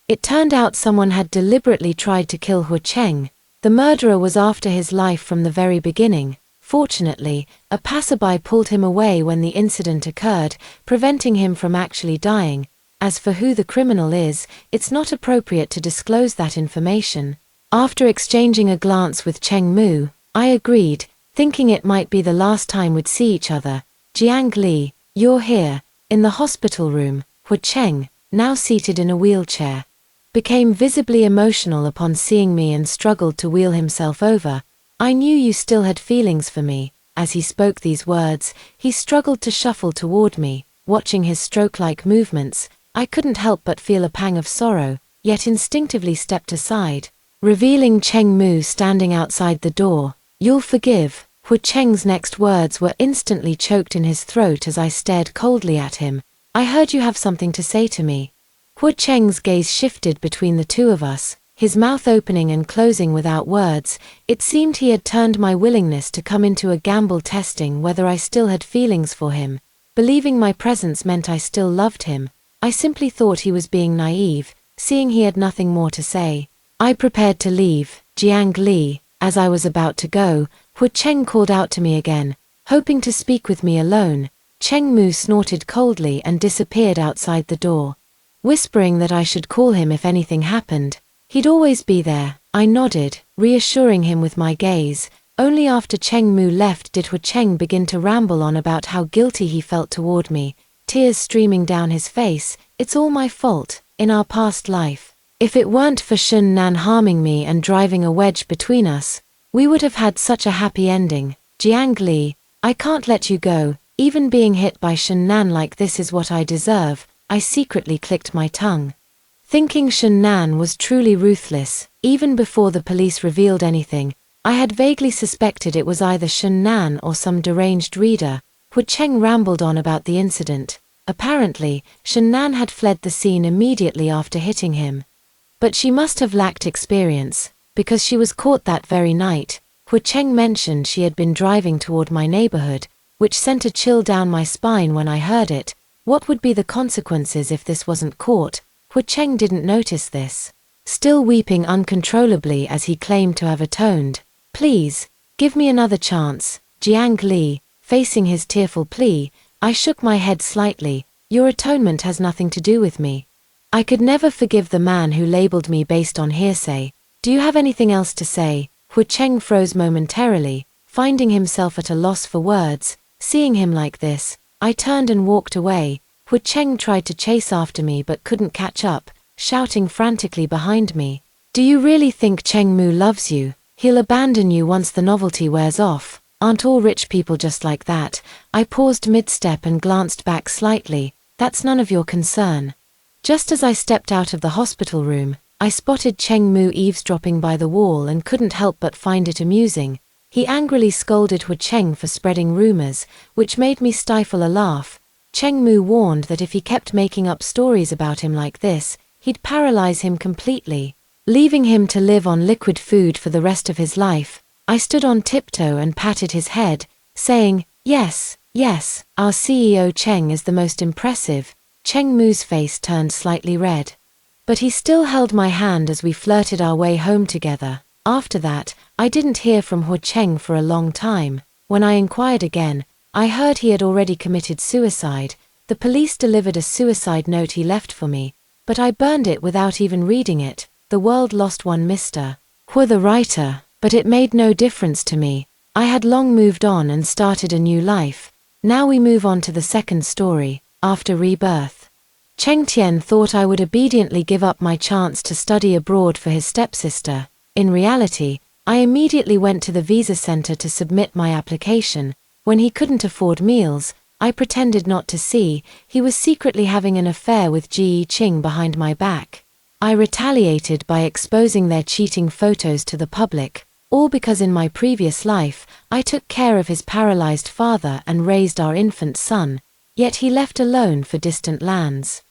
It turned out someone had deliberately tried to kill Hu Cheng. The murderer was after his life from the very beginning. Fortunately, a passerby pulled him away when the incident occurred, preventing him from actually dying. As for who the criminal is, it's not appropriate to disclose that information. After exchanging a glance with Cheng Mu, I agreed, thinking it might be the last time we'd see each other. "Jiang Li, you're here." In the hospital room, Hu Cheng, now seated in a wheelchair, became visibly emotional upon seeing me and struggled to wheel himself over. I knew you still had feelings for me. As he spoke these words, he struggled to shuffle toward me. Watching his stroke-like movements, I couldn't help but feel a pang of sorrow, yet instinctively stepped aside, revealing Cheng Mu standing outside the door. You'll forgive. Hu Cheng's next words were instantly choked in his throat as I stared coldly at him. I heard you have something to say to me. Hu Cheng's gaze shifted between the two of us, his mouth opening and closing without words. It seemed he had turned my willingness to come into a gamble, testing whether I still had feelings for him. Believing my presence meant I still loved him. I simply thought he was being naive, seeing he had nothing more to say. I prepared to leave. Jiang Li. As I was about to go, Hu Cheng called out to me again, hoping to speak with me alone. Cheng Mu snorted coldly and disappeared outside the door, whispering that I should call him if anything happened. He'd always be there. I nodded, reassuring him with my gaze. Only after Cheng Mu left did Hu Cheng begin to ramble on about how guilty he felt toward me, tears streaming down his face. It's all my fault, in our past life. If it weren't for Shun Nan harming me and driving a wedge between us, we would have had such a happy ending. Jiang Li, I can't let you go. Even being hit by Shun Nan like this is what I deserve. I secretly clicked my tongue, thinking Shun Nan was truly ruthless. Even before the police revealed anything, I had vaguely suspected it was either Shun Nan or some deranged reader. Hu Cheng rambled on about the incident. Apparently, Shun Nan had fled the scene immediately after hitting him. But she must have lacked experience, because she was caught that very night. Hu Cheng mentioned she had been driving toward my neighborhood, which sent a chill down my spine when I heard it. What would be the consequences if this wasn't caught? Hu Cheng didn't notice this, still weeping uncontrollably as he claimed to have atoned. Please, give me another chance. Jiang Li, facing his tearful plea, I shook my head slightly. Your atonement has nothing to do with me. I could never forgive the man who labeled me based on hearsay. Do you have anything else to say? Hu Cheng froze momentarily, finding himself at a loss for words. Seeing him like this, I turned and walked away. Hu Cheng tried to chase after me but couldn't catch up, shouting frantically behind me. Do you really think Cheng Mu loves you? He'll abandon you once the novelty wears off. Aren't all rich people just like that? I paused mid-step and glanced back slightly. That's none of your concern. Just as I stepped out of the hospital room, I spotted Cheng Mu eavesdropping by the wall and couldn't help but find it amusing. He angrily scolded Hu Cheng for spreading rumors, which made me stifle a laugh. Cheng Mu warned that if he kept making up stories about him like this, he'd paralyze him completely, leaving him to live on liquid food for the rest of his life. I stood on tiptoe and patted his head, saying, Yes, our CEO Cheng is the most impressive. Cheng Mu's face turned slightly red, but he still held my hand as we flirted our way home together. After that, I didn't hear from Hu Cheng for a long time. When I inquired again, I heard he had already committed suicide. The police delivered a suicide note he left for me, but I burned it without even reading it. The world lost one Mr. Hu the writer, but it made no difference to me. I had long moved on and started a new life. Now we move on to the second story. After rebirth, Cheng Tian thought I would obediently give up my chance to study abroad for his stepsister. In reality, I immediately went to the visa center to submit my application. When he couldn't afford meals, I pretended not to see. He was secretly having an affair with Ji Qing behind my back. I retaliated by exposing their cheating photos to the public, all because in my previous life, I took care of his paralyzed father and raised our infant son. Yet he left alone for distant lands.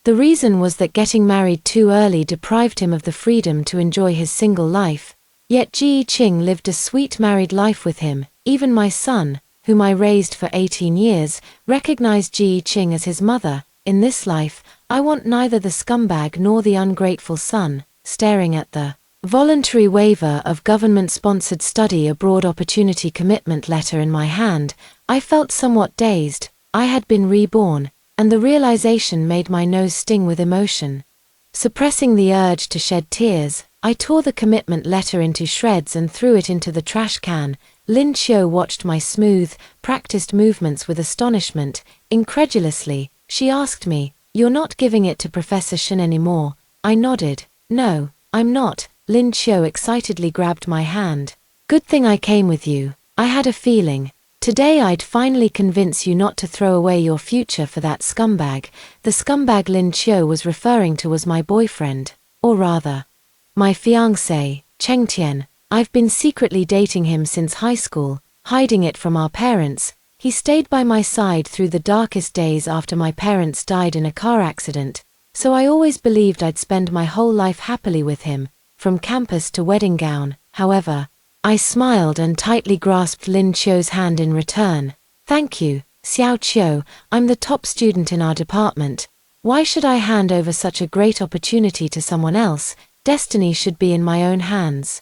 The reason was that getting married too early deprived him of the freedom to enjoy his single life. Yet Ji Qing lived a sweet married life with him. Even my son, whom I raised for 18 years, recognized Ji Qing as his mother. In this life, I want neither the scumbag nor the ungrateful son. Staring at the voluntary waiver of government-sponsored study abroad opportunity commitment letter in my hand, I felt somewhat dazed. I had been reborn, and the realization made my nose sting with emotion. Suppressing the urge to shed tears, I tore the commitment letter into shreds and threw it into the trash can. Lin Qiu watched my smooth, practiced movements with astonishment. Incredulously, she asked me, "You're not giving it to Professor Shen anymore?" I nodded. No, I'm not. Lin Qiu excitedly grabbed my hand. Good thing I came with you. I had a feeling. Today I'd finally convince you not to throw away your future for that scumbag. The scumbag Lin Qiu was referring to was my boyfriend. Or rather, my fiancé, Cheng Tian. I've been secretly dating him since high school, hiding it from our parents. He stayed by my side through the darkest days after my parents died in a car accident, so I always believed I'd spend my whole life happily with him, from campus to wedding gown. However, I smiled and tightly grasped Lin Qiu's hand in return. Thank you, Xiao Qiu, I'm the top student in our department. Why should I hand over such a great opportunity to someone else? Destiny should be in my own hands.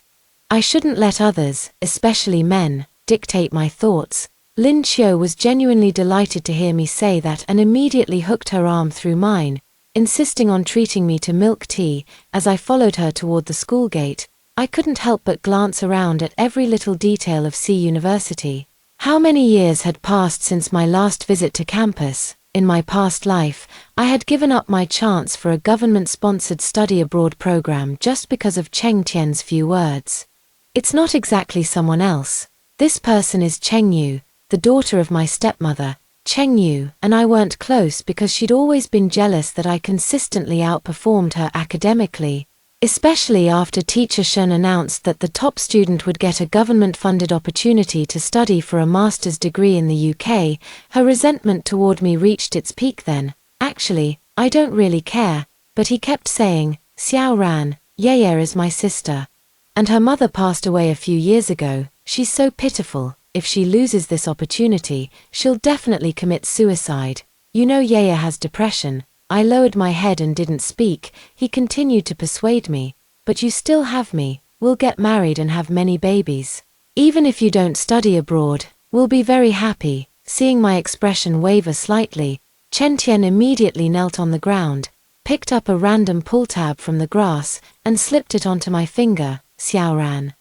I shouldn't let others, especially men, dictate my thoughts. Lin Qiu was genuinely delighted to hear me say that and immediately hooked her arm through mine, insisting on treating me to milk tea. As I followed her toward the school gate, I couldn't help but glance around at every little detail of C University. How many years had passed since my last visit to campus? In my past life, I had given up my chance for a government-sponsored study abroad program just because of Cheng Tian's few words. It's not exactly someone else. This person is Cheng Yu, the daughter of my stepmother. Cheng Yu and I weren't close because she'd always been jealous that I consistently outperformed her academically, especially after Teacher Shen announced that the top student would get a government-funded opportunity to study for a master's degree in the UK. Her resentment toward me reached its peak then. Actually, I don't really care, but he kept saying, Xiao Ran, Yeye is my sister. And her mother passed away a few years ago. She's so pitiful. If she loses this opportunity, she'll definitely commit suicide. You know Yeye has depression. I lowered my head and didn't speak. He continued to persuade me. But you still have me. We'll get married and have many babies. Even if you don't study abroad, we'll be very happy. Seeing my expression waver slightly, Chen Tian immediately knelt on the ground, picked up a random pull tab from the grass, and slipped it onto my finger. Xiao Ran.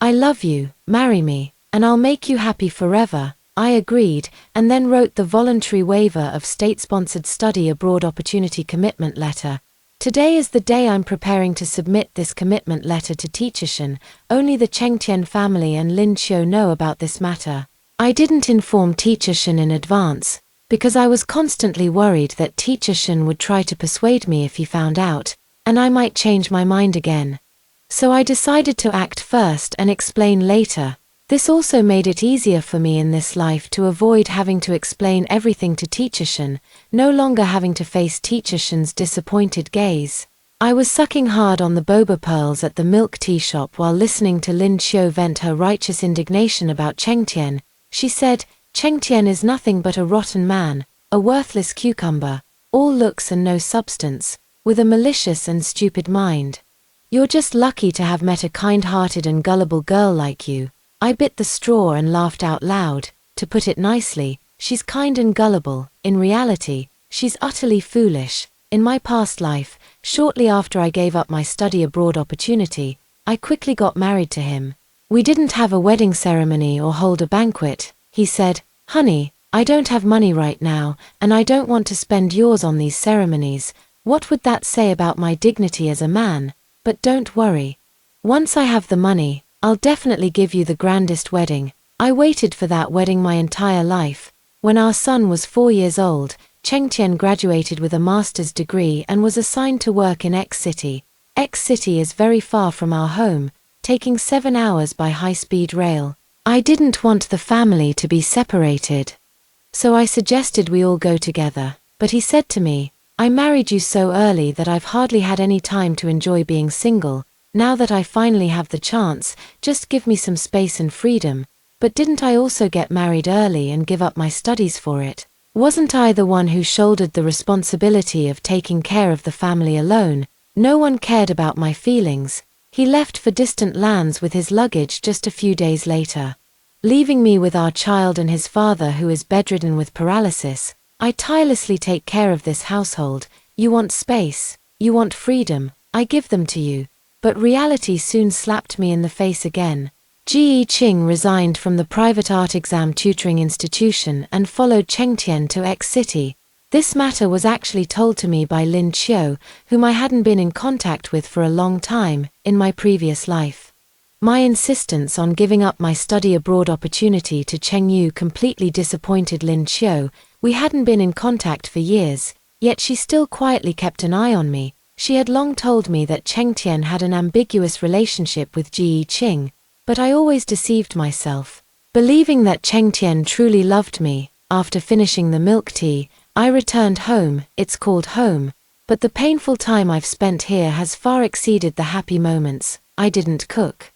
I love you, marry me, and I'll make you happy forever. I agreed, and then wrote the voluntary waiver of state-sponsored study abroad opportunity commitment letter. Today is the day I'm preparing to submit this commitment letter to Teacher Shen. Only the Chengtian family and Lin Qiu know about this matter. I didn't inform Teacher Shen in advance, because I was constantly worried that Teacher Shen would try to persuade me if he found out, and I might change my mind again. So I decided to act first and explain later. This also made it easier for me in this life to avoid having to explain everything to Teacher Shen, no longer having to face Teacher Shen's disappointed gaze. I was sucking hard on the boba pearls at the milk tea shop while listening to Lin Qiu vent her righteous indignation about Cheng Tian. She said, Cheng Tian is nothing but a rotten man, a worthless cucumber, all looks and no substance, with a malicious and stupid mind. You're just lucky to have met a kind-hearted and gullible girl like you. I bit the straw and laughed out loud. To put it nicely, she's kind and gullible. In reality, she's utterly foolish. In my past life, shortly after I gave up my study abroad opportunity, I quickly got married to him. We didn't have a wedding ceremony or hold a banquet. He said, honey, I don't have money right now, and I don't want to spend yours on these ceremonies. What would that say about my dignity as a man? But don't worry. Once I have the money, I'll definitely give you the grandest wedding. I waited for that wedding my entire life. When our son was 4 years old, Cheng Tian graduated with a master's degree and was assigned to work in X City. X City is very far from our home, taking 7 hours by high-speed rail. I didn't want the family to be separated. So I suggested we all go together. But he said to me, I married you so early that I've hardly had any time to enjoy being single. Now that I finally have the chance, just give me some space and freedom. But didn't I also get married early and give up my studies for it? Wasn't I the one who shouldered the responsibility of taking care of the family alone? No one cared about my feelings. He left for distant lands with his luggage just a few days later, leaving me with our child and his father who is bedridden with paralysis. I tirelessly take care of this household. You want space, you want freedom, I give them to you. But reality soon slapped me in the face again. Ji Qing resigned from the private art exam tutoring institution and followed Cheng Tian to X City. This matter was actually told to me by Lin Chiu, whom I hadn't been in contact with for a long time, in my previous life. My insistence on giving up my study abroad opportunity to Chengyu completely disappointed Lin Chiu. We hadn't been in contact for years, yet she still quietly kept an eye on me. She had long told me that Cheng Tian had an ambiguous relationship with Ji Qing, but I always deceived myself. Believing that Cheng Tian truly loved me, after finishing the milk tea, I returned home. It's called home, but the painful time I've spent here has far exceeded the happy moments. I didn't cook.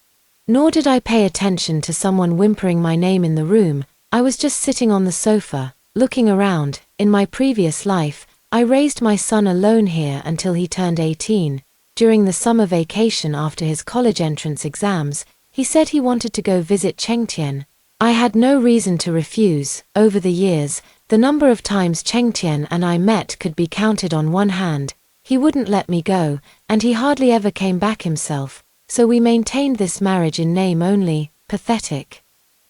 Nor did I pay attention to someone whimpering my name in the room. I was just sitting on the sofa, looking around. In my previous life, I raised my son alone here until he turned 18. During the summer vacation after his college entrance exams, he said he wanted to go visit Cheng Tian. I had no reason to refuse. Over the years, the number of times Cheng Tian and I met could be counted on one hand. He wouldn't let me go, and he hardly ever came back himself, so we maintained this marriage in name only. Pathetic,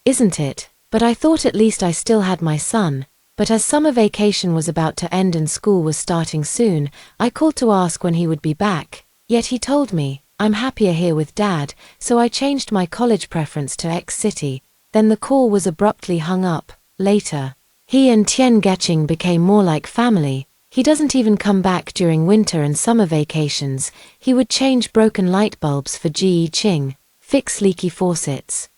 isn't it? But I thought at least I still had my son. But as summer vacation was about to end and school was starting soon, I called to ask when he would be back. Yet he told me, "I'm happier here with Dad," so I changed my college preference to X City. Then the call was abruptly hung up. Later, he and Tian Geching became more like family. He doesn't even come back during winter and summer vacations. He would change broken light bulbs for Ji Qing, fix leaky faucets,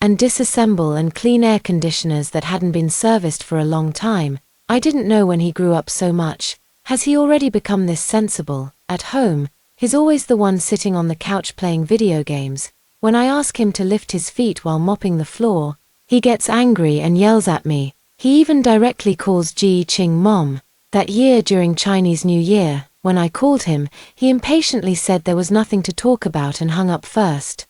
and disassemble and clean air conditioners that hadn't been serviced for a long time. I didn't know when he grew up so much. Has he already become this sensible? At home, he's always the one sitting on the couch playing video games. When I ask him to lift his feet while mopping the floor, he gets angry and yells at me. He even directly calls Ji Qing Mom. That year during Chinese New Year, when I called him, he impatiently said there was nothing to talk about and hung up first.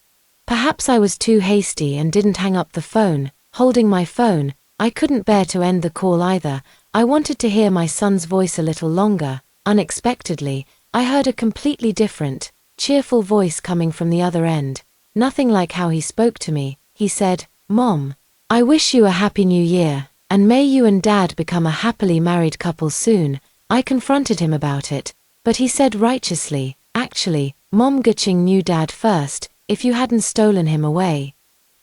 Perhaps I was too hasty and didn't hang up the phone. Holding my phone, I couldn't bear to end the call either. I wanted to hear my son's voice a little longer. Unexpectedly, I heard a completely different, cheerful voice coming from the other end. Nothing like how he spoke to me. He said, "Mom, I wish you a happy new year, and may you and Dad become a happily married couple soon." I confronted him about it, but he said righteously, "Actually, Mom Geching knew Dad first, if you hadn't stolen him away.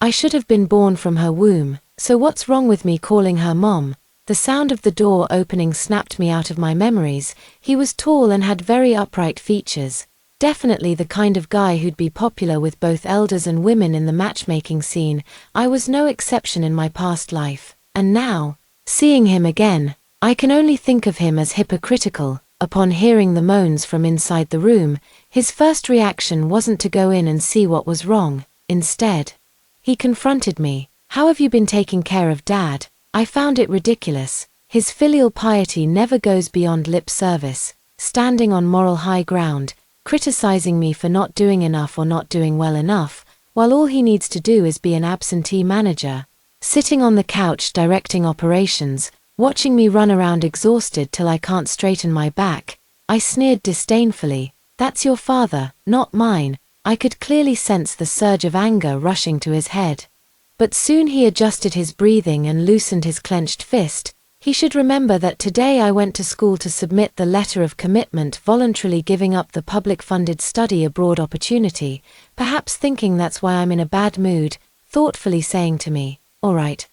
I should have been born from her womb, so what's wrong with me calling her Mom?" The sound of the door opening snapped me out of my memories. He was tall and had very upright features. Definitely the kind of guy who'd be popular with both elders and women in the matchmaking scene. I was no exception in my past life. And now, seeing him again, I can only think of him as hypocritical. Upon hearing the moans from inside the room, his first reaction wasn't to go in and see what was wrong. Instead, he confronted me. "How have you been taking care of Dad?" I found it ridiculous. His filial piety never goes beyond lip service, standing on moral high ground, criticizing me for not doing enough or not doing well enough, while all he needs to do is be an absentee manager. Sitting on the couch directing operations, watching me run around exhausted till I can't straighten my back, I sneered disdainfully. "That's your father, not mine." I could clearly sense the surge of anger rushing to his head. But soon he adjusted his breathing and loosened his clenched fist. He should remember that today I went to school to submit the letter of commitment, voluntarily giving up the public-funded study abroad opportunity, perhaps thinking that's why I'm in a bad mood, thoughtfully saying to me, all right,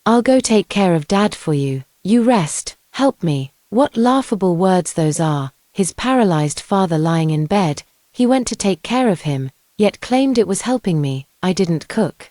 I'll go take care of Dad for you. You rest, help me." What laughable words those are. His paralyzed father lying in bed, he went to take care of him, yet claimed it was helping me. I didn't cook.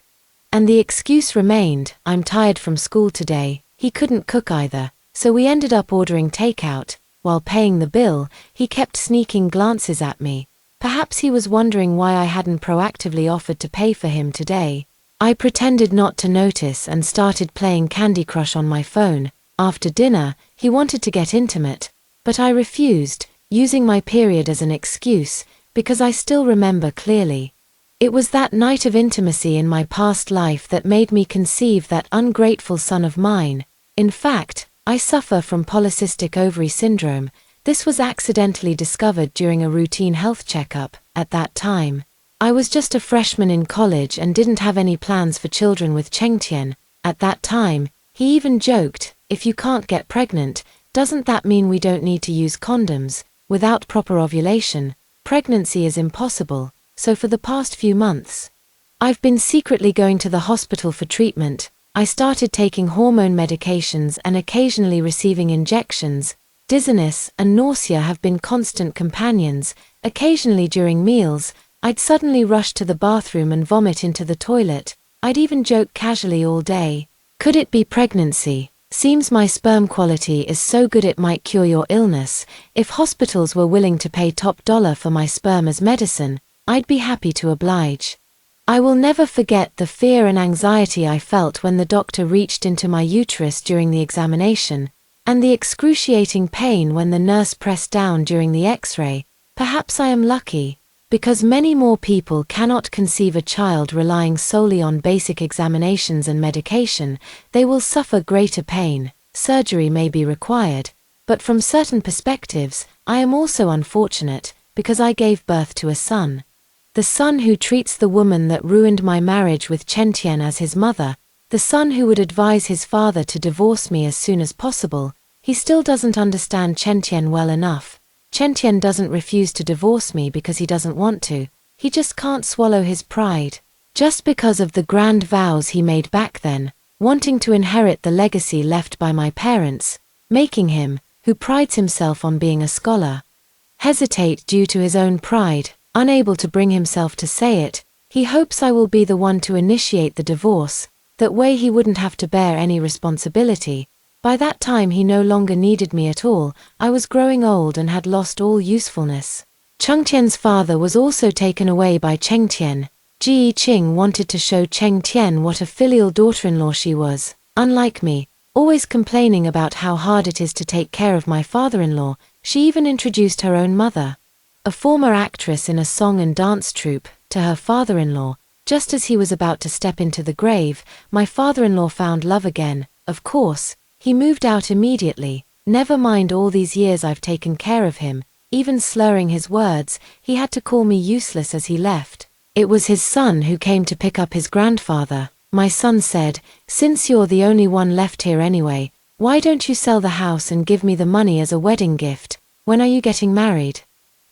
And the excuse remained, "I'm tired from school today." He couldn't cook either, so we ended up ordering takeout. While paying the bill, he kept sneaking glances at me. Perhaps he was wondering why I hadn't proactively offered to pay for him today. I pretended not to notice and started playing Candy Crush on my phone. After dinner, he wanted to get intimate, but I refused, using my period as an excuse, because I still remember clearly. It was that night of intimacy in my past life that made me conceive that ungrateful son of mine. In fact, I suffer from polycystic ovary syndrome. This was accidentally discovered during a routine health checkup. At that time, I was just a freshman in college and didn't have any plans for children with Cheng Tian. At that time, he even joked, "If you can't get pregnant, Doesn't that mean we don't need to use condoms? Without proper ovulation, pregnancy is impossible, so for the past few months, I've been secretly going to the hospital for treatment. I started taking hormone medications and occasionally receiving injections. Dizziness and nausea have been constant companions. Occasionally during meals, I'd suddenly rush to the bathroom and vomit into the toilet. I'd even joke casually all day. Could it be pregnancy? Seems my sperm quality is so good it might cure your illness. If hospitals were willing to pay top dollar for my sperm as medicine, I'd be happy to oblige. I will never forget the fear and anxiety I felt when the doctor reached into my uterus during the examination, and the excruciating pain when the nurse pressed down during the X-ray. Perhaps I am lucky, because many more people cannot conceive a child relying solely on basic examinations and medication. They will suffer greater pain, surgery may be required, but from certain perspectives, I am also unfortunate, because I gave birth to a son. The son who treats the woman that ruined my marriage with Chen Tian as his mother, the son who would advise his father to divorce me as soon as possible. He still doesn't understand Chen Tian well enough. Chen Tian doesn't refuse to divorce me because he doesn't want to, he just can't swallow his pride. Just because of the grand vows he made back then, wanting to inherit the legacy left by my parents, making him, who prides himself on being a scholar, hesitate due to his own pride. Unable to bring himself to say it, he hopes I will be the one to initiate the divorce, that way he wouldn't have to bear any responsibility. By that time he no longer needed me at all. I was growing old and had lost all usefulness. Cheng Tian's father was also taken away by Cheng Tian. Ji Qing wanted to show Cheng Tian what a filial daughter-in-law she was. Unlike me, always complaining about how hard it is to take care of my father-in-law, she even introduced her own mother, a former actress in a song and dance troupe, to her father-in-law. Just as he was about to step into the grave, my father-in-law found love again. Of course, he moved out immediately. Never mind all these years I've taken care of him, even slurring his words, he had to call me useless as he left. It was his son who came to pick up his grandfather. My son said, "Since you're the only one left here anyway, why don't you sell the house and give me the money as a wedding gift? When are you getting married?"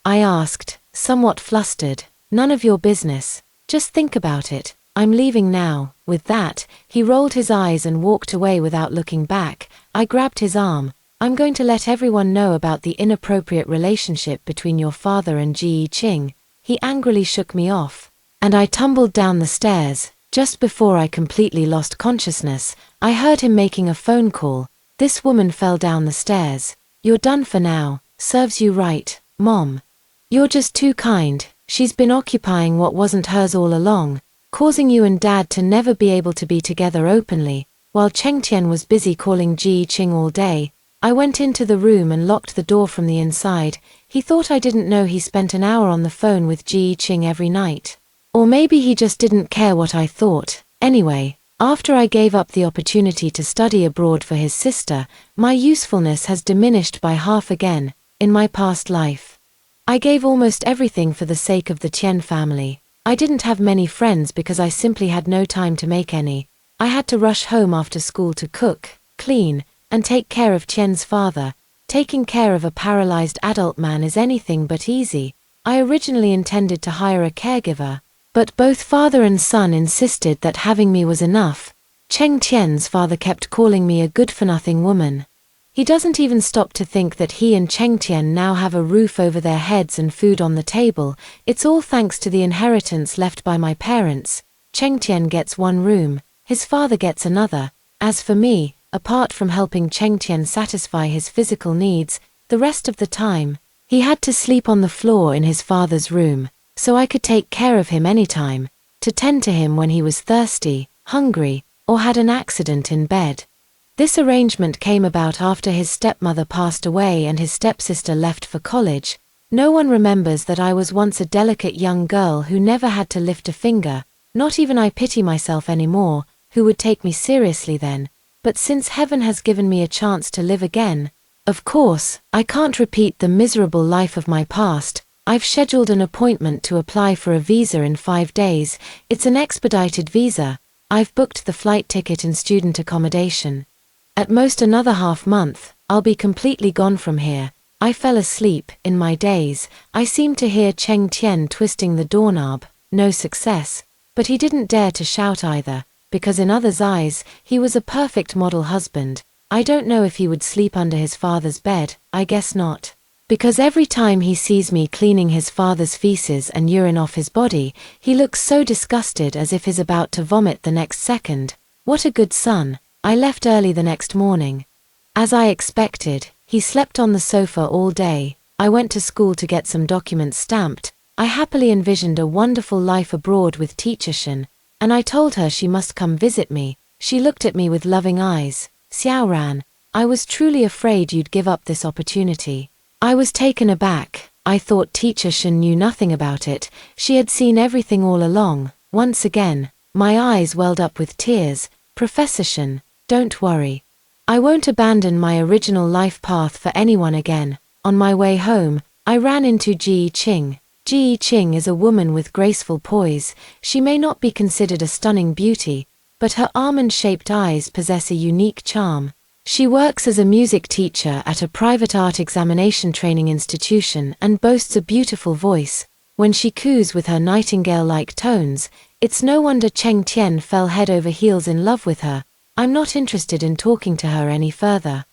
I asked, somewhat flustered. "None of your business. Just think about it. I'm leaving now." With that, he rolled his eyes and walked away without looking back. I grabbed his arm. "I'm going to let everyone know about the inappropriate relationship between your father and Ji Qing." He angrily shook me off, and I tumbled down the stairs. Just before I completely lost consciousness, I heard him making a phone call. This woman fell down the stairs. "You're done for now. Serves you right, Mom. You're just too kind. She's been occupying what wasn't hers all along, causing you and Dad to never be able to be together openly." While Cheng Tian was busy calling Ji Qing all day, I went into the room and locked the door from the inside. He thought I didn't know he spent an hour on the phone with Ji Qing every night. Or maybe he just didn't care what I thought. Anyway, after I gave up the opportunity to study abroad for his sister, my usefulness has diminished by half again. In my past life, I gave almost everything for the sake of the Tian family. I didn't have many friends because I simply had no time to make any. I had to rush home after school to cook, clean, and take care of Tian's father. Taking care of a paralyzed adult man is anything but easy. I originally intended to hire a caregiver, but both father and son insisted that having me was enough. Cheng Tian's father kept calling me a good-for-nothing woman. He doesn't even stop to think that he and Cheng Tian now have a roof over their heads and food on the table. It's all thanks to the inheritance left by my parents. Cheng Tian gets one room, his father gets another. As for me, apart from helping Cheng Tian satisfy his physical needs, the rest of the time, he had to sleep on the floor in his father's room, so I could take care of him anytime, to tend to him when he was thirsty, hungry, or had an accident in bed. This arrangement came about after his stepmother passed away and his stepsister left for college. No one remembers that I was once a delicate young girl who never had to lift a finger. Not even I pity myself anymore, who would take me seriously then. But since heaven has given me a chance to live again, of course, I can't repeat the miserable life of my past. I've scheduled an appointment to apply for a visa in 5 days. It's an expedited visa. I've booked the flight ticket and student accommodation. At most another half month, I'll be completely gone from here. I fell asleep. In my daze, I seemed to hear Cheng Tian twisting the doorknob. No success. But he didn't dare to shout either, because in others' eyes, he was a perfect model husband. I don't know if he would sleep under his father's bed. I guess not. Because every time he sees me cleaning his father's feces and urine off his body, he looks so disgusted as if he's about to vomit the next second. What a good son. I left early the next morning. As I expected, he slept on the sofa all day. I went to school to get some documents stamped. I happily envisioned a wonderful life abroad with Teacher Shen, and I told her she must come visit me. She looked at me with loving eyes. Xiao Ran, I was truly afraid you'd give up this opportunity. I was taken aback. I thought Teacher Shen knew nothing about it. She had seen everything all along. Once again, my eyes welled up with tears. Professor Shen, don't worry. I won't abandon my original life path for anyone again. On my way home, I ran into Ji Qing. Ji Qing is a woman with graceful poise. She may not be considered a stunning beauty, but her almond-shaped eyes possess a unique charm. She works as a music teacher at a private art examination training institution and boasts a beautiful voice. When she coos with her nightingale-like tones, it's no wonder Cheng Tian fell head over heels in love with her. I'm not interested in talking to her any further.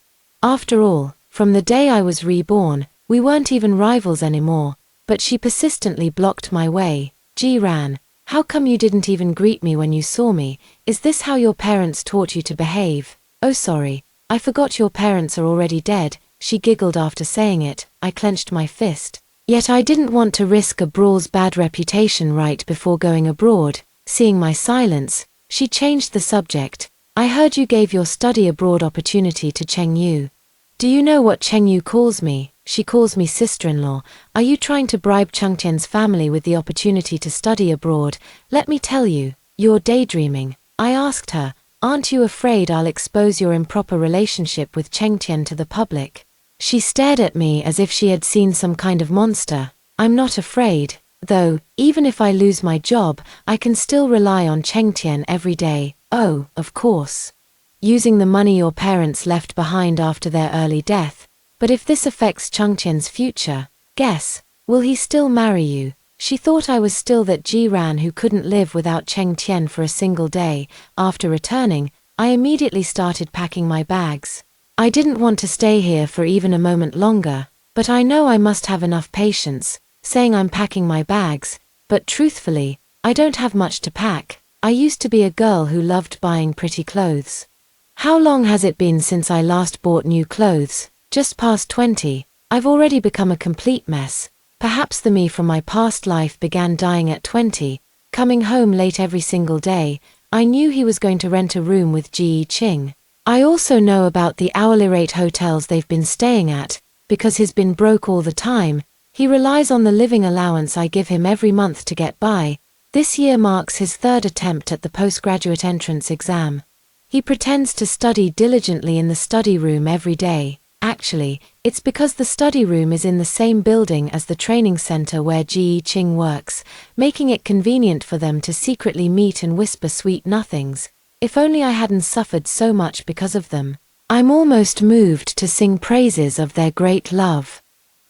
After all, from the day I was reborn, we weren't even rivals anymore, but she persistently blocked my way. Ji Ran, how come you didn't even greet me when you saw me? Is this how your parents taught you to behave? Oh sorry. I forgot your parents are already dead. She giggled after saying it. I clenched my fist. Yet I didn't want to risk a brawl's bad reputation right before going abroad. Seeing my silence, she changed the subject. I heard you gave your study abroad opportunity to Cheng Yu. Do you know what Cheng Yu calls me? She calls me sister-in-law. Are you trying to bribe Cheng Tian's family with the opportunity to study abroad? Let me tell you, you're daydreaming. I asked her, aren't you afraid I'll expose your improper relationship with Cheng Tian to the public? She stared at me as if she had seen some kind of monster. I'm not afraid, though. Even if I lose my job, I can still rely on Cheng Tian every day. Oh, of course. Using the money your parents left behind after their early death. But if this affects Cheng Tian's future, guess, will he still marry you? She thought I was still that Ji Ran who couldn't live without Cheng Tian for a single day. After returning, I immediately started packing my bags. I didn't want to stay here for even a moment longer, but I know I must have enough patience, saying I'm packing my bags, but truthfully, I don't have much to pack. I used to be a girl who loved buying pretty clothes. How long has it been since I last bought new clothes? Just past 20. I've already become a complete mess. Perhaps the me from my past life began dying at 20, coming home late every single day. I knew he was going to rent a room with Ji Qing. I also know about the hourly rate hotels they've been staying at, because he's been broke all the time. He relies on the living allowance I give him every month to get by. This year marks his third attempt at the postgraduate entrance exam. He pretends to study diligently in the study room every day. Actually, it's because the study room is in the same building as the training center where Ji Qing works, making it convenient for them to secretly meet and whisper sweet nothings. If only I hadn't suffered so much because of them. I'm almost moved to sing praises of their great love.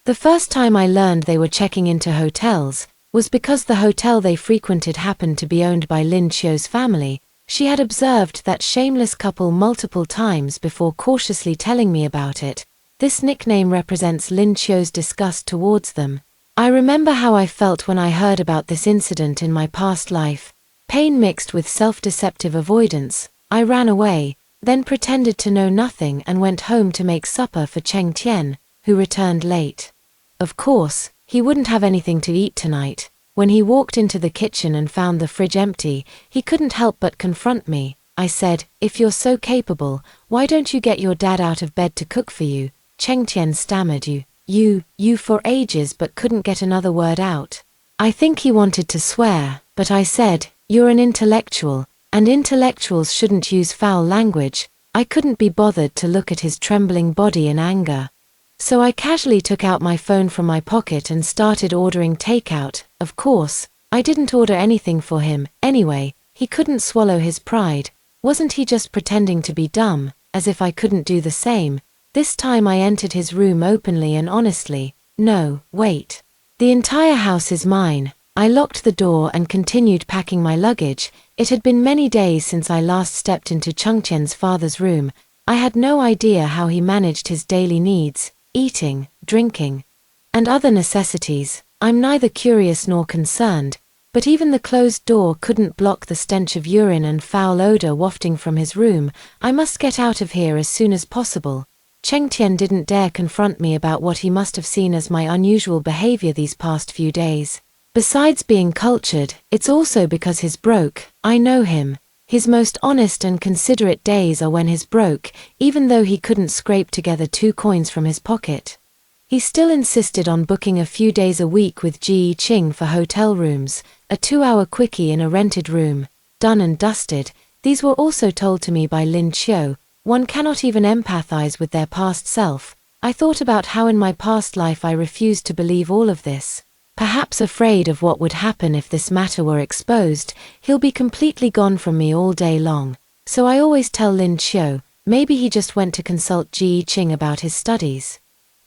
The first time I learned they were checking into hotels was because the hotel they frequented happened to be owned by Lin Qiu's family. She had observed that shameless couple multiple times before cautiously telling me about it. This nickname represents Lin Qiu's disgust towards them. I remember how I felt when I heard about this incident in my past life. Pain mixed with self-deceptive avoidance. I ran away, then pretended to know nothing and went home to make supper for Cheng Tian, who returned late. Of course, he wouldn't have anything to eat tonight. When he walked into the kitchen and found the fridge empty, he couldn't help but confront me. I said, if you're so capable, why don't you get your dad out of bed to cook for you? Cheng Tian stammered you for ages but couldn't get another word out. I think he wanted to swear, but I said, you're an intellectual, and intellectuals shouldn't use foul language. I couldn't be bothered to look at his trembling body in anger. So I casually took out my phone from my pocket and started ordering takeout. Of course, I didn't order anything for him. Anyway, he couldn't swallow his pride. Wasn't he just pretending to be dumb, as if I couldn't do the same? This time I entered his room openly and honestly. No, wait. The entire house is mine. I locked the door and continued packing my luggage. It had been many days since I last stepped into Chengqian's father's room. I had no idea how he managed his daily needs, eating, drinking, and other necessities. I'm neither curious nor concerned, but even the closed door couldn't block the stench of urine and foul odor wafting from his room. I must get out of here as soon as possible. Chengqian didn't dare confront me about what he must have seen as my unusual behavior these past few days. Besides being cultured, it's also because he's broke. I know him. His most honest and considerate days are when he's broke, even though he couldn't scrape together 2 coins from his pocket. He still insisted on booking a few days a week with Ji Qing for hotel rooms, a 2-hour quickie in a rented room, done and dusted. These were also told to me by Lin Qiu. One cannot even empathize with their past self. I thought about how in my past life I refused to believe all of this. Perhaps afraid of what would happen if this matter were exposed. He'll be completely gone from me all day long. So I always tell Lin Qiu, maybe he just went to consult Ji Qing about his studies.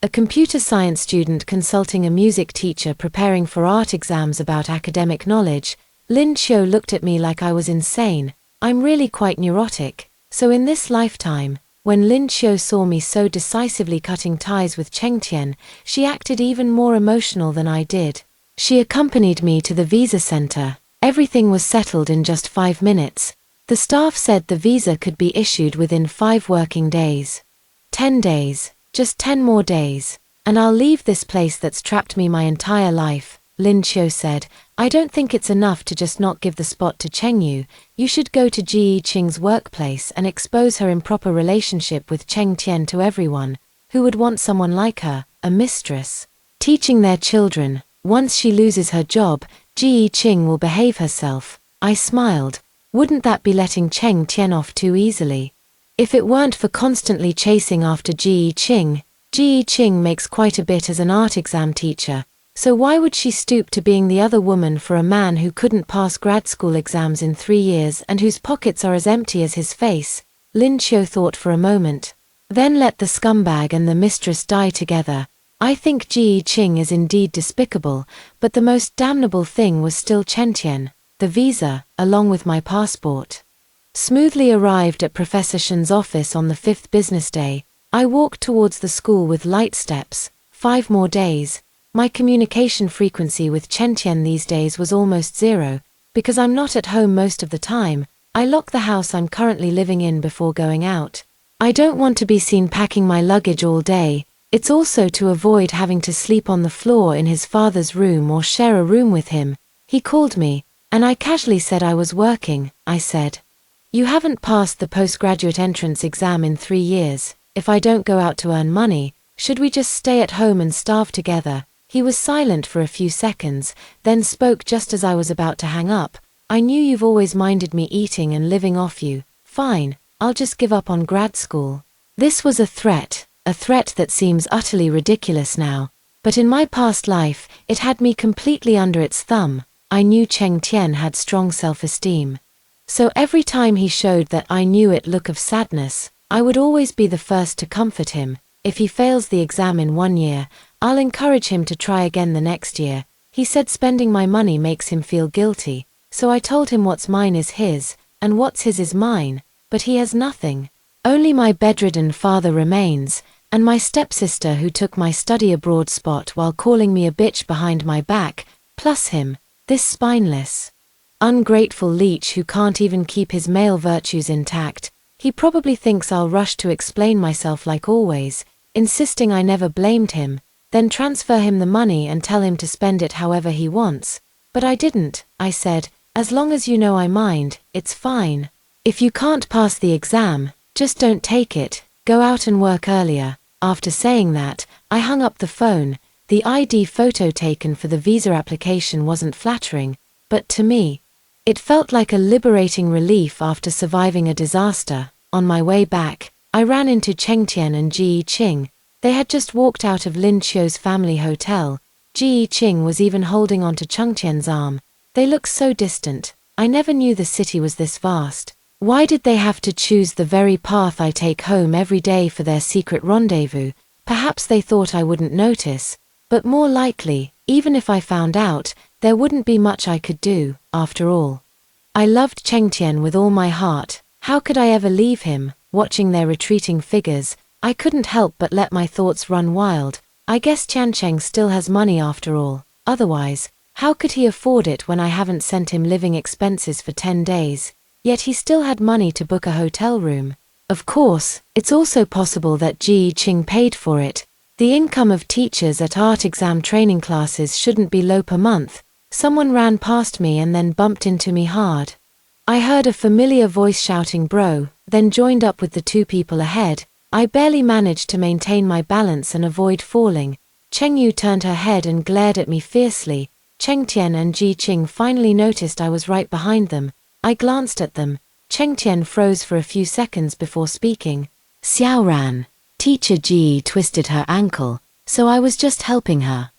A computer science student consulting a music teacher preparing for art exams about academic knowledge. Lin Qiu looked at me like I was insane. I'm really quite neurotic. So in this lifetime, when Lin Qiu saw me so decisively cutting ties with Chengqian, she acted even more emotional than I did. She accompanied me to the visa center. Everything was settled in just 5 minutes. The staff said the visa could be issued within 5 working days. 10 days, just 10 more days, and I'll leave this place that's trapped me my entire life. Lin Qiu said, I don't think it's enough to just not give the spot to Chengyu. You should go to Ji Qing's workplace and expose her improper relationship with Cheng Tian to everyone. Who would want someone like her, a mistress, teaching their children? Once she loses her job, Ji Qing will behave herself. I smiled. Wouldn't that be letting Cheng Tian off too easily? If it weren't for constantly chasing after Ji Qing makes quite a bit as an art exam teacher. So why would she stoop to being the other woman for a man who couldn't pass grad school exams in 3 years and whose pockets are as empty as his face? Lin Qiu thought for a moment. Then let the scumbag and the mistress die together. I think Ji Qing is indeed despicable, but the most damnable thing was still Chen Tian, the visa, along with my passport. Smoothly arrived at Professor Shen's office on the 5th business day, I walked towards the school with light steps. 5 more days. My communication frequency with Chen Tian these days was almost 0, because I'm not at home most of the time. I lock the house I'm currently living in before going out. I don't want to be seen packing my luggage all day. It's also to avoid having to sleep on the floor in his father's room or share a room with him. He called me, and I casually said I was working. I said, you haven't passed the postgraduate entrance exam in 3 years. If I don't go out to earn money, should we just stay at home and starve together? He was silent for a few seconds, then spoke just as I was about to hang up. I knew you've always minded me eating and living off you. Fine, I'll just give up on grad school. This was a threat that seems utterly ridiculous now. But in my past life, it had me completely under its thumb. I knew Cheng Tian had strong self-esteem. So every time he showed that I knew it look of sadness, I would always be the first to comfort him. If he fails the exam in 1 year, I'll encourage him to try again the next year. He said spending my money makes him feel guilty, so I told him what's mine is his, and what's his is mine, but he has nothing. Only my bedridden father remains, and my stepsister who took my study abroad spot while calling me a bitch behind my back, plus him, this spineless, ungrateful leech who can't even keep his male virtues intact. He probably thinks I'll rush to explain myself like always, insisting I never blamed him, then transfer him the money and tell him to spend it however he wants. But I didn't. I said, as long as you know I mind, it's fine. If you can't pass the exam, just don't take it, go out and work earlier. After saying that, I hung up the phone. The ID photo taken for the visa application wasn't flattering, but to me, it felt like a liberating relief after surviving a disaster. On my way back, I ran into Cheng Tian and Ji Qing. They had just walked out of Lin Qiu's family hotel. Ji Qing was even holding onto Cheng Tian's arm. They looked so distant. I never knew the city was this vast. Why did they have to choose the very path I take home every day for their secret rendezvous? Perhaps they thought I wouldn't notice, but more likely, even if I found out, there wouldn't be much I could do, after all. I loved Chengtian with all my heart. How could I ever leave him? Watching their retreating figures, I couldn't help but let my thoughts run wild. I guess Tiancheng still has money after all. Otherwise, how could he afford it when I haven't sent him living expenses for 10 days? Yet he still had money to book a hotel room. Of course, it's also possible that Ji Qing paid for it. The income of teachers at art exam training classes shouldn't be low per month. Someone ran past me and then bumped into me hard. I heard a familiar voice shouting bro, then joined up with the two people ahead. I barely managed to maintain my balance and avoid falling. Cheng Yu turned her head and glared at me fiercely. Cheng Tian and Ji Qing finally noticed I was right behind them. I glanced at them. Cheng Tian froze for a few seconds before speaking. Xiao Ran. Teacher Ji twisted her ankle, so I was just helping her.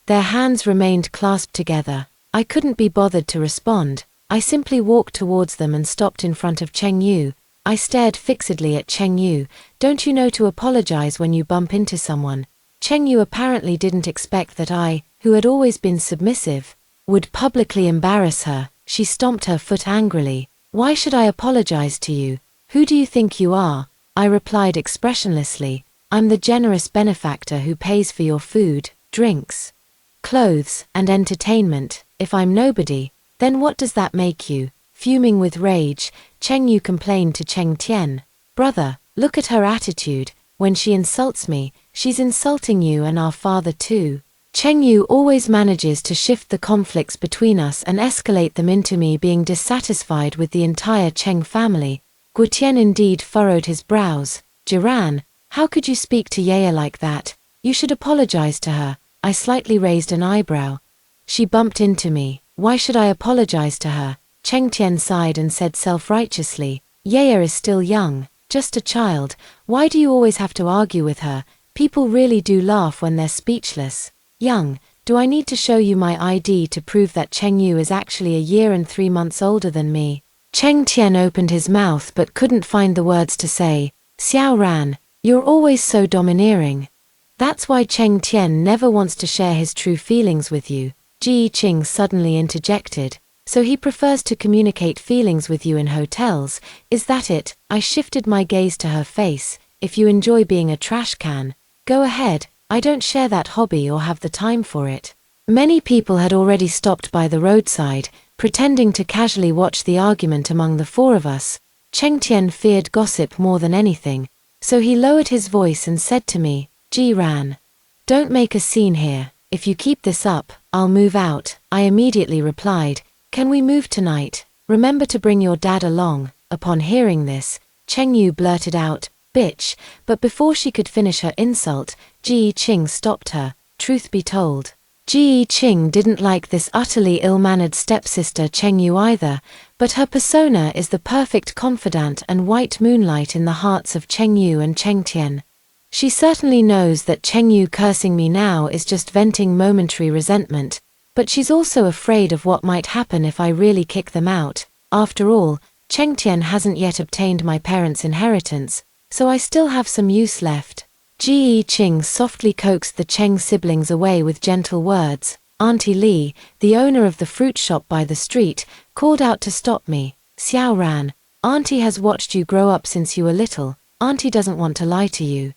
Their hands remained clasped together. I couldn't be bothered to respond. I simply walked towards them and stopped in front of Cheng Yu. I stared fixedly at Cheng Yu. Don't you know to apologize when you bump into someone? Cheng Yu apparently didn't expect that I, who had always been submissive, would publicly embarrass her. She stomped her foot angrily. Why should I apologize to you? Who do you think you are? I replied expressionlessly. I'm the generous benefactor who pays for your food, drinks, clothes, and entertainment. If I'm nobody, then what does that make you? Fuming with rage, Cheng Yu complained to Cheng Tian. Brother, look at her attitude. When she insults me, she's insulting you and our father too. Cheng Yu always manages to shift the conflicts between us and escalate them into me being dissatisfied with the entire Cheng family. Guotian indeed furrowed his brows. Jiran, how could you speak to Yaya like that? You should apologize to her. I slightly raised an eyebrow. She bumped into me. Why should I apologize to her? Cheng Tian sighed and said self-righteously. Yaya is still young, just a child. Why do you always have to argue with her? People really do laugh when they're speechless. Young, do I need to show you my ID to prove that Cheng Yu is actually a year and 3 months older than me? Cheng Tian opened his mouth but couldn't find the words to say. Xiao Ran, you're always so domineering. That's why Cheng Tian never wants to share his true feelings with you. Ji Qing suddenly interjected. So he prefers to communicate feelings with you in hotels, is that it? I shifted my gaze to her face. If you enjoy being a trash can, go ahead. I don't share that hobby or have the time for it. Many people had already stopped by the roadside, pretending to casually watch the argument among the four of us. Cheng Tian feared gossip more than anything, so he lowered his voice and said to me, Ji Ran, don't make a scene here. If you keep this up, I'll move out. I immediately replied, can we move tonight? Remember to bring your dad along. Upon hearing this, Cheng Yu blurted out, bitch, but before she could finish her insult, Ji Qing stopped her. Truth be told, Ji Qing didn't like this utterly ill-mannered stepsister Cheng Yu either, but her persona is the perfect confidant and white moonlight in the hearts of Cheng Yu and Cheng Tian. She certainly knows that Cheng Yu cursing me now is just venting momentary resentment, but she's also afraid of what might happen if I really kick them out. After all, Cheng Tian hasn't yet obtained my parents' inheritance, so I still have some use left. Ji Qing softly coaxed the Cheng siblings away with gentle words. Auntie Li, the owner of the fruit shop by the street, called out to stop me. Xiao Ran, Auntie has watched you grow up since you were little. Auntie doesn't want to lie to you.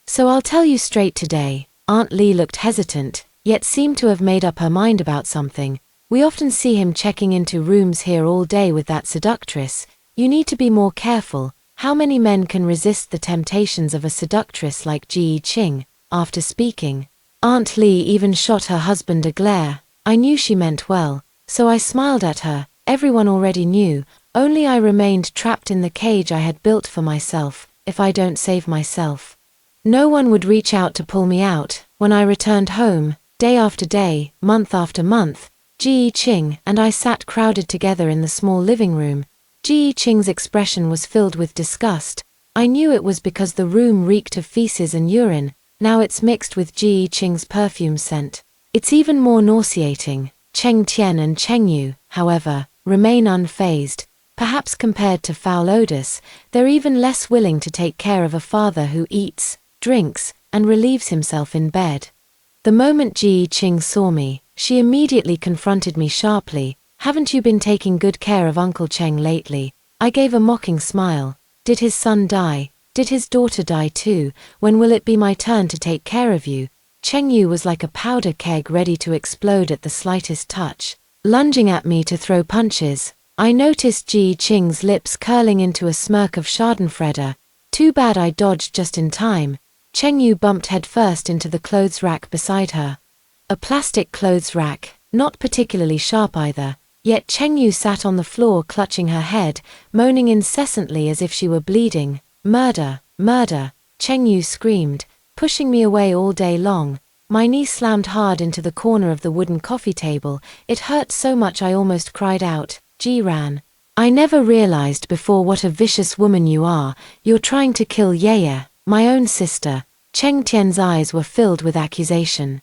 So I'll tell you straight today. Aunt Li looked hesitant, yet seemed to have made up her mind about something. We often see him checking into rooms here all day with that seductress. You need to be more careful. How many men can resist the temptations of a seductress like Ji Qing? After speaking, Aunt Li even shot her husband a glare. I knew she meant well, so I smiled at her. Everyone already knew, only I remained trapped in the cage I had built for myself. If I don't save myself, no one would reach out to pull me out. When I returned home, day after day, month after month, Ji Qing and I sat crowded together in the small living room. Ji Qing's expression was filled with disgust. I knew it was because the room reeked of feces and urine. Now it's mixed with Ji Qing's perfume scent. It's even more nauseating. Cheng Tian and Cheng Yu, however, remain unfazed. Perhaps compared to foul odors, they're even less willing to take care of a father who eats, drinks, and relieves himself in bed. The moment Ji Qing saw me, she immediately confronted me sharply. Haven't you been taking good care of Uncle Cheng lately? I gave a mocking smile. Did his son die? Did his daughter die too? When will it be my turn to take care of you? Cheng Yu was like a powder keg ready to explode at the slightest touch, lunging at me to throw punches. I noticed Ji Qing's lips curling into a smirk of schadenfreude. Too bad I dodged just in time. Cheng Yu bumped headfirst into the clothes rack beside her. A plastic clothes rack, not particularly sharp either, yet Cheng Yu sat on the floor clutching her head, moaning incessantly as if she were bleeding. Murder, murder, Cheng Yu screamed, pushing me away all day long. My knee slammed hard into the corner of the wooden coffee table. It hurt so much I almost cried out. Jiran, I never realized before what a vicious woman you are. You're trying to kill Yeye, my own sister. Cheng Tian's eyes were filled with accusation.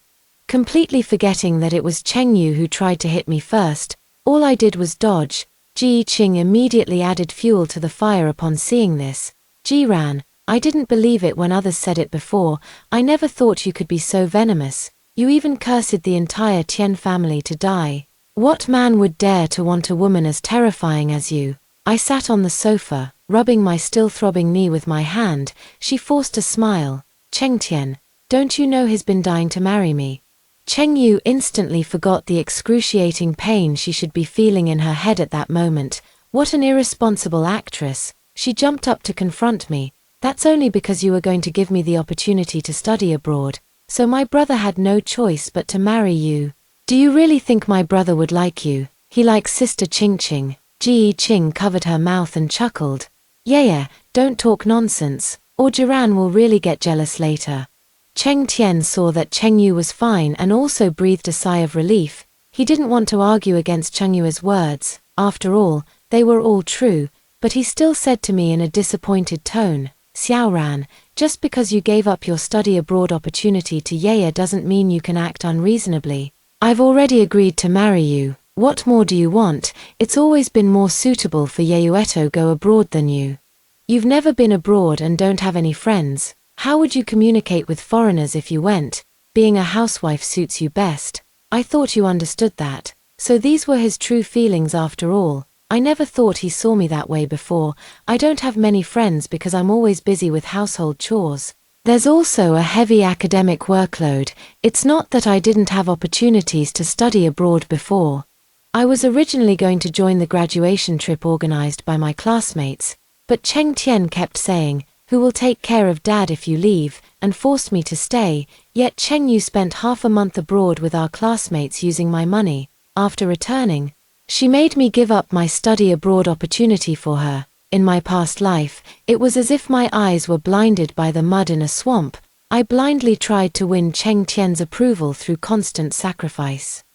Completely forgetting that it was Cheng Yu who tried to hit me first, all I did was dodge. Ji Qing immediately added fuel to the fire upon seeing this. Jiran, I didn't believe it when others said it before. I never thought you could be so venomous. You even cursed the entire Tian family to die. What man would dare to want a woman as terrifying as you? I sat on the sofa, rubbing my still throbbing knee with my hand. She forced a smile. Cheng Tian, don't you know he's been dying to marry me? Cheng Yu instantly forgot the excruciating pain she should be feeling in her head at that moment. What an irresponsible actress. She jumped up to confront me. That's only because you were going to give me the opportunity to study abroad, so my brother had no choice but to marry you. Do you really think my brother would like you? He likes Sister Qingqing. Ji Qing covered her mouth and chuckled. Yeah, don't talk nonsense, or Jiran will really get jealous later. Cheng Tian saw that Cheng Yu was fine and also breathed a sigh of relief. He didn't want to argue against Cheng Yu's words. After all, they were all true, but he still said to me in a disappointed tone, Xiaoran, just because you gave up your study abroad opportunity to Yeye doesn't mean you can act unreasonably. I've already agreed to marry you. What more do you want? It's always been more suitable for Yeyueto go abroad than you. You've never been abroad and don't have any friends. How would you communicate with foreigners if you went? Being a housewife suits you best. I thought you understood that. So these were his true feelings after all. I never thought he saw me that way before. I don't have many friends because I'm always busy with household chores. There's also a heavy academic workload. It's not that I didn't have opportunities to study abroad before. I was originally going to join the graduation trip organized by my classmates, but Cheng Tian kept saying, who will take care of Dad if you leave, and forced me to stay, yet Cheng Yu spent half a month abroad with our classmates using my money. After returning, she made me give up my study abroad opportunity for her. In my past life, it was as if my eyes were blinded by the mud in a swamp. I blindly tried to win Cheng Tian's approval through constant sacrifice.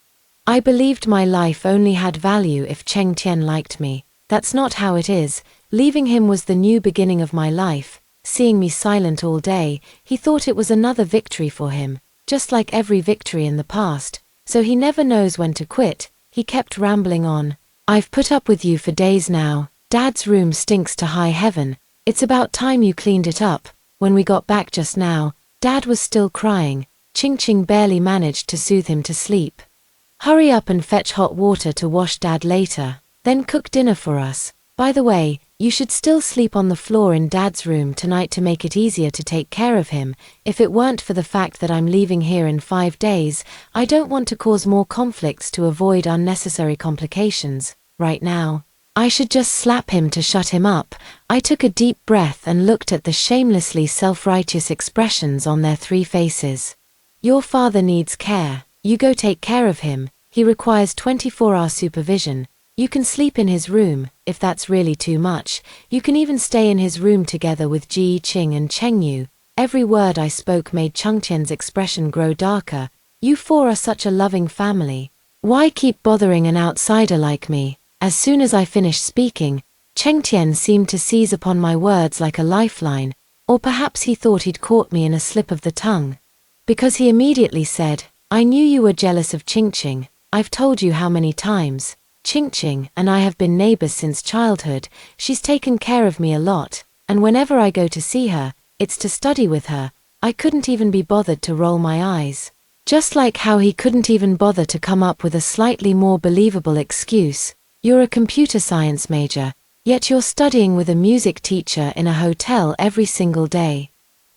I believed my life only had value if Cheng Tian liked me. That's not how it is. Leaving him was the new beginning of my life. Seeing me silent all day, he thought it was another victory for him, just like every victory in the past. So he never knows when to quit. He kept rambling on. I've put up with you for days now. Dad's room stinks to high heaven. It's about time you cleaned it up. When we got back just now, Dad was still crying. Qingqing barely managed to soothe him to sleep. Hurry up and fetch hot water to wash Dad later. Then cook dinner for us. By the way, you should still sleep on the floor in Dad's room tonight to make it easier to take care of him. If it weren't for the fact that I'm leaving here in 5 days, I don't want to cause more conflicts to avoid unnecessary complications. Right now, I should just slap him to shut him up. I took a deep breath and looked at the shamelessly self-righteous expressions on their 3 faces. Your father needs care. You go take care of him. He requires 24-hour supervision. You can sleep in his room, if that's really too much. You can even stay in his room together with Ji Qing and Cheng Yu. Every word I spoke made Cheng Tian's expression grow darker. You 4 are such a loving family. Why keep bothering an outsider like me? As soon as I finished speaking, Cheng Tian seemed to seize upon my words like a lifeline, or perhaps he thought he'd caught me in a slip of the tongue. Because he immediately said, I knew you were jealous of Qingqing. I've told you how many times. Ching and I have been neighbors since childhood. She's taken care of me a lot, and whenever I go to see her, it's to study with her. I couldn't even be bothered to roll my eyes. Just like how he couldn't even bother to come up with a slightly more believable excuse. You're a computer science major, yet you're studying with a music teacher in a hotel every single day.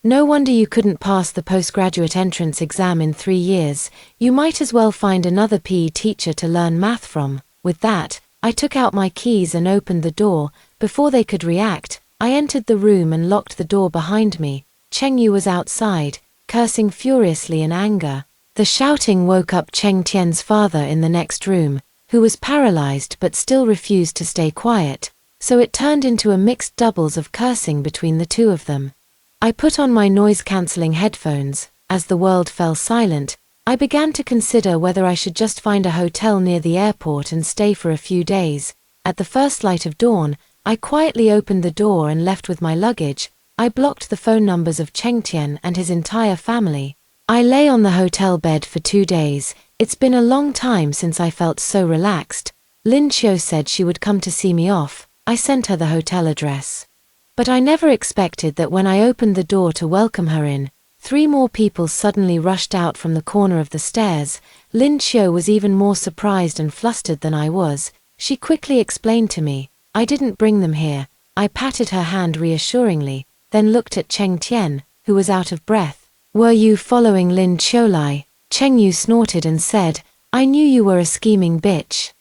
No wonder you couldn't pass the postgraduate entrance exam in 3 years. You might as well find another PE teacher to learn math from. With that, I took out my keys and opened the door. Before they could react, I entered the room and locked the door behind me. Cheng Yu was outside, cursing furiously in anger. The shouting woke up Cheng Tian's father in the next room, who was paralyzed but still refused to stay quiet, so it turned into a mixed doubles of cursing between the two of them. I put on my noise-cancelling headphones. As the world fell silent, I began to consider whether I should just find a hotel near the airport and stay for a few days. At the first light of dawn, I quietly opened the door and left with my luggage. I blocked the phone numbers of Cheng Tian and his entire family. I lay on the hotel bed for 2 days. It's been a long time since I felt so relaxed. Lin Qiu said she would come to see me off. I sent her the hotel address. But I never expected that when I opened the door to welcome her in, 3 more people suddenly rushed out from the corner of the stairs. Lin Qiu was even more surprised and flustered than I was. She quickly explained to me, "I didn't bring them here." I patted her hand reassuringly, then looked at Cheng Tian, who was out of breath. "Were you following Lin Qiulai?" Cheng Yu snorted and said, "I knew you were a scheming bitch.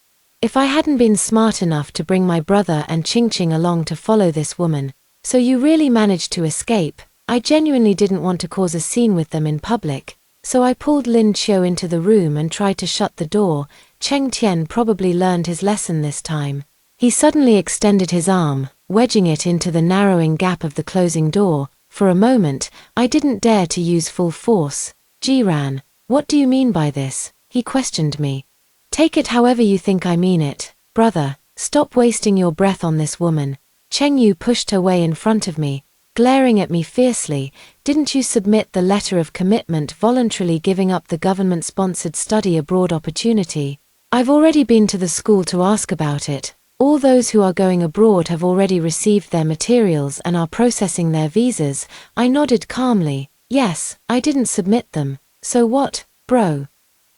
If I hadn't been smart enough to bring my brother and Ching along to follow this woman, so you really managed to escape. I genuinely didn't want to cause a scene with them in public, so I pulled Lin Qiu into the room and tried to shut the door." Cheng Tian probably learned his lesson this time. He suddenly extended his arm, wedging it into the narrowing gap of the closing door. For a moment, I didn't dare to use full force. "Jiran, what do you mean by this?" he questioned me. "Take it however you think I mean it. Brother, stop wasting your breath on this woman." Cheng Yu pushed her way in front of me, glaring at me fiercely. "Didn't you submit the letter of commitment voluntarily giving up the government-sponsored study abroad opportunity?" "I've already been to the school to ask about it. All those who are going abroad have already received their materials and are processing their visas." I nodded calmly. "Yes, I didn't submit them. So what, bro?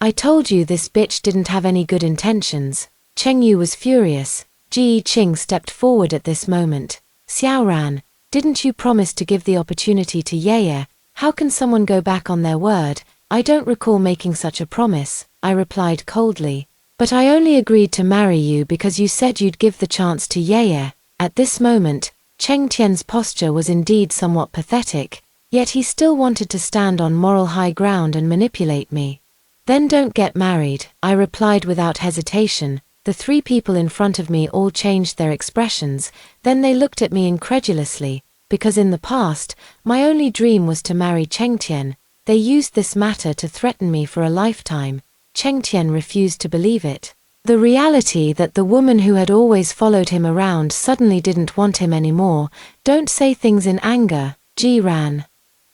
I told you this bitch didn't have any good intentions." Cheng Yu was furious. Ji Qing stepped forward at this moment. "Xiaoran, didn't you promise to give the opportunity to Yeye? How can someone go back on their word?" "I don't recall making such a promise," I replied coldly. "But I only agreed to marry you because you said you'd give the chance to Yeye." At this moment, Cheng Tian's posture was indeed somewhat pathetic, yet he still wanted to stand on moral high ground and manipulate me. "Then don't get married," I replied without hesitation. The 3 people in front of me all changed their expressions, then they looked at me incredulously, because in the past, my only dream was to marry Cheng Tian. They used this matter to threaten me for a lifetime. Cheng Tian refused to believe it. The reality that the woman who had always followed him around suddenly didn't want him anymore. "Don't say things in anger, Jiran.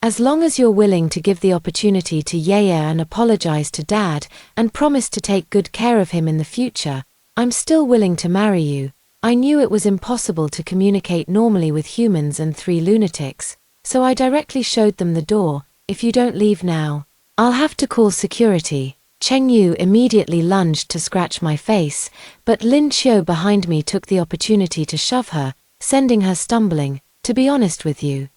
As long as you're willing to give the opportunity to Yeye and apologize to Dad, and promise to take good care of him in the future, I'm still willing to marry you." I knew it was impossible to communicate normally with humans and 3 lunatics, so I directly showed them the door. "If you don't leave now, I'll have to call security." Cheng Yu immediately lunged to scratch my face, but Lin Qiu behind me took the opportunity to shove her, sending her stumbling. "To be honest with you,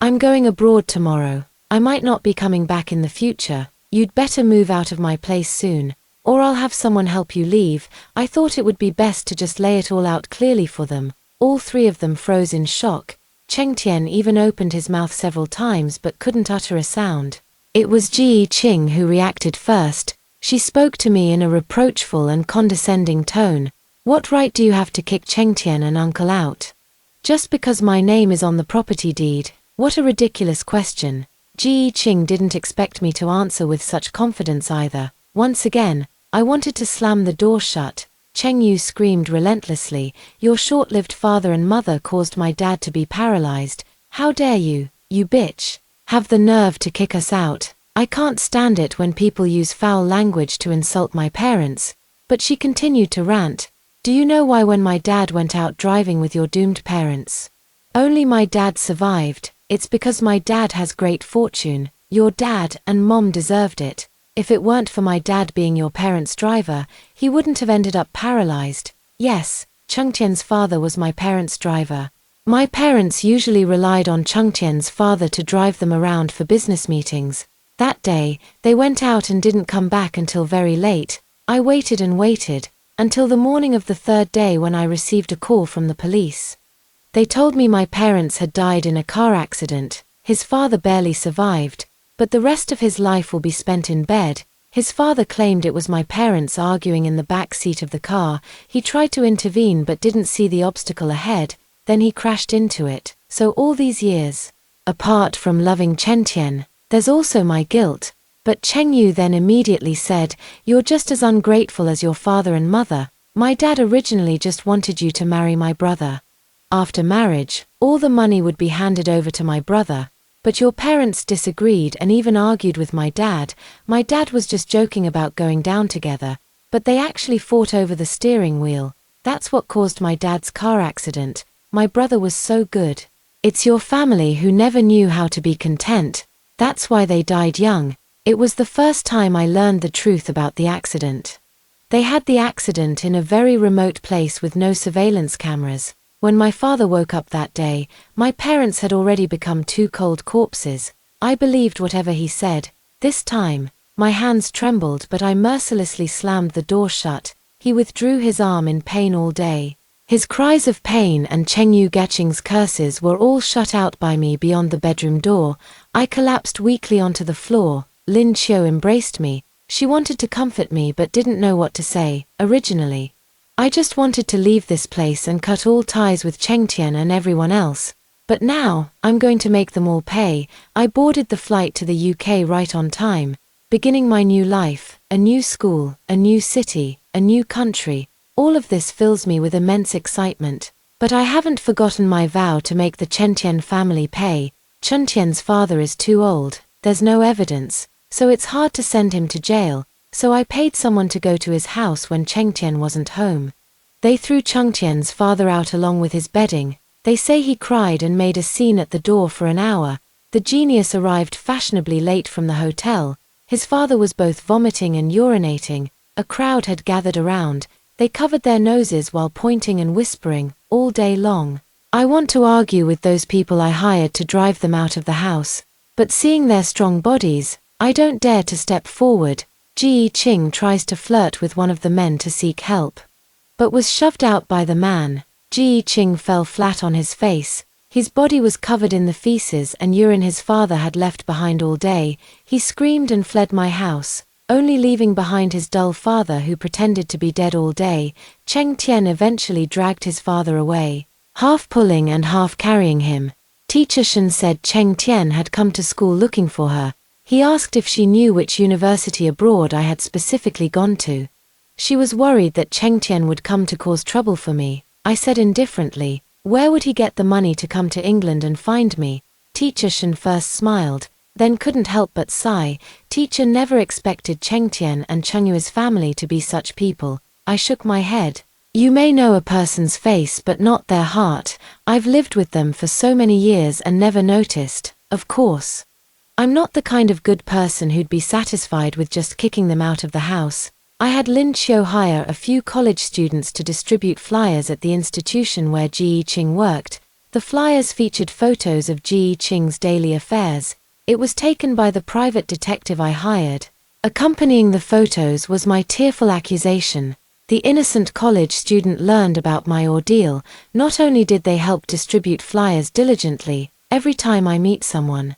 I'm going abroad tomorrow. I might not be coming back in the future. You'd better move out of my place soon, or I'll have someone help you leave." I thought it would be best to just lay it all out clearly for them. All 3 of them froze in shock. Cheng Tian even opened his mouth several times but couldn't utter a sound. It was Ji Qing who reacted first. She spoke to me in a reproachful and condescending tone. "What right do you have to kick Cheng Tian and uncle out? Just because my name is on the property deed? What a ridiculous question." Ji Qing didn't expect me to answer with such confidence either. Once again, I wanted to slam the door shut. Cheng Yu screamed relentlessly, "Your short-lived father and mother caused my dad to be paralyzed. How dare you, you bitch, have the nerve to kick us out? I can't stand it when people use foul language to insult my parents." But she continued to rant. Do you know why when my dad went out driving with your doomed parents, only my dad survived? It's because my dad has great fortune. Your dad and mom deserved it. If it weren't for my dad being your parents' driver, he wouldn't have ended up paralyzed. Yes, Chengtian's father was my parents' driver. My parents usually relied on Chengtian's father to drive them around for business meetings. That day, they went out and didn't come back until very late. I waited and waited, until the morning of the third day when I received a call from the police. They told me my parents had died in a car accident. His father barely survived, but the rest of his life will be spent in bed. His father claimed it was my parents arguing in the back seat of the car. He tried to intervene but didn't see the obstacle ahead, then he crashed into it. So all these years, apart from loving Chengtian, there's also my guilt. But Cheng Yu then immediately said, "You're just as ungrateful as your father and mother. My dad originally just wanted you to marry my brother. After marriage, all the money would be handed over to my brother. But your parents disagreed and even argued with my dad. My dad was just joking about going down together, but they actually fought over the steering wheel. That's what caused my dad's car accident. My brother was so good. It's your family who never knew how to be content. That's why they died young." It was the first time I learned the truth about the accident. They had the accident in a very remote place with no surveillance cameras. When my father woke up that day, my parents had already become two cold corpses. I believed whatever he said. This time, my hands trembled but I mercilessly slammed the door shut. He withdrew his arm in pain all day. His cries of pain and Cheng Yu Geching's curses were all shut out by me beyond the bedroom door. I collapsed weakly onto the floor. Lin Qiu embraced me. She wanted to comfort me but didn't know what to say. Originally, I just wanted to leave this place and cut all ties with Chengtian and everyone else. But now, I'm going to make them all pay. I boarded the flight to the UK right on time, beginning my new life, a new school, a new city, a new country. All of this fills me with immense excitement. But I haven't forgotten my vow to make the Chengtian family pay. Chengtian's father is too old. There's no evidence, so it's hard to send him to jail. So I paid someone to go to his house when Chengtian wasn't home. They threw Chengtian's father out along with his bedding. They say he cried and made a scene at the door for an hour. The genius arrived fashionably late from the hotel. His father was both vomiting and urinating. A crowd had gathered around. They covered their noses while pointing and whispering, all day long. I want to argue with those people I hired to drive them out of the house. But seeing their strong bodies, I don't dare to step forward. Ji Qing tries to flirt with one of the men to seek help, but was shoved out by the man. Ji Qing fell flat on his face. His body was covered in the feces and urine his father had left behind all day. He screamed and fled my house, only leaving behind his dull father who pretended to be dead all day. Cheng Tian eventually dragged his father away, half pulling and half carrying him. Teacher Shen said Cheng Tian had come to school looking for her. He asked if she knew which university abroad I had specifically gone to. She was worried that Cheng Tian would come to cause trouble for me. I said indifferently, where would he get the money to come to England and find me? Teacher Shen first smiled, then couldn't help but sigh. Teacher never expected Cheng Tian and Cheng Yu's family to be such people. I shook my head. You may know a person's face but not their heart. I've lived with them for so many years and never noticed. Of course, I'm not the kind of good person who'd be satisfied with just kicking them out of the house. I had Lin Qiu hire a few college students to distribute flyers at the institution where Ji Qing worked. The flyers featured photos of Ji Qing's daily affairs. It was taken by the private detective I hired. Accompanying the photos was my tearful accusation. The innocent college student learned about my ordeal. Not only did they help distribute flyers diligently, every time I meet someone,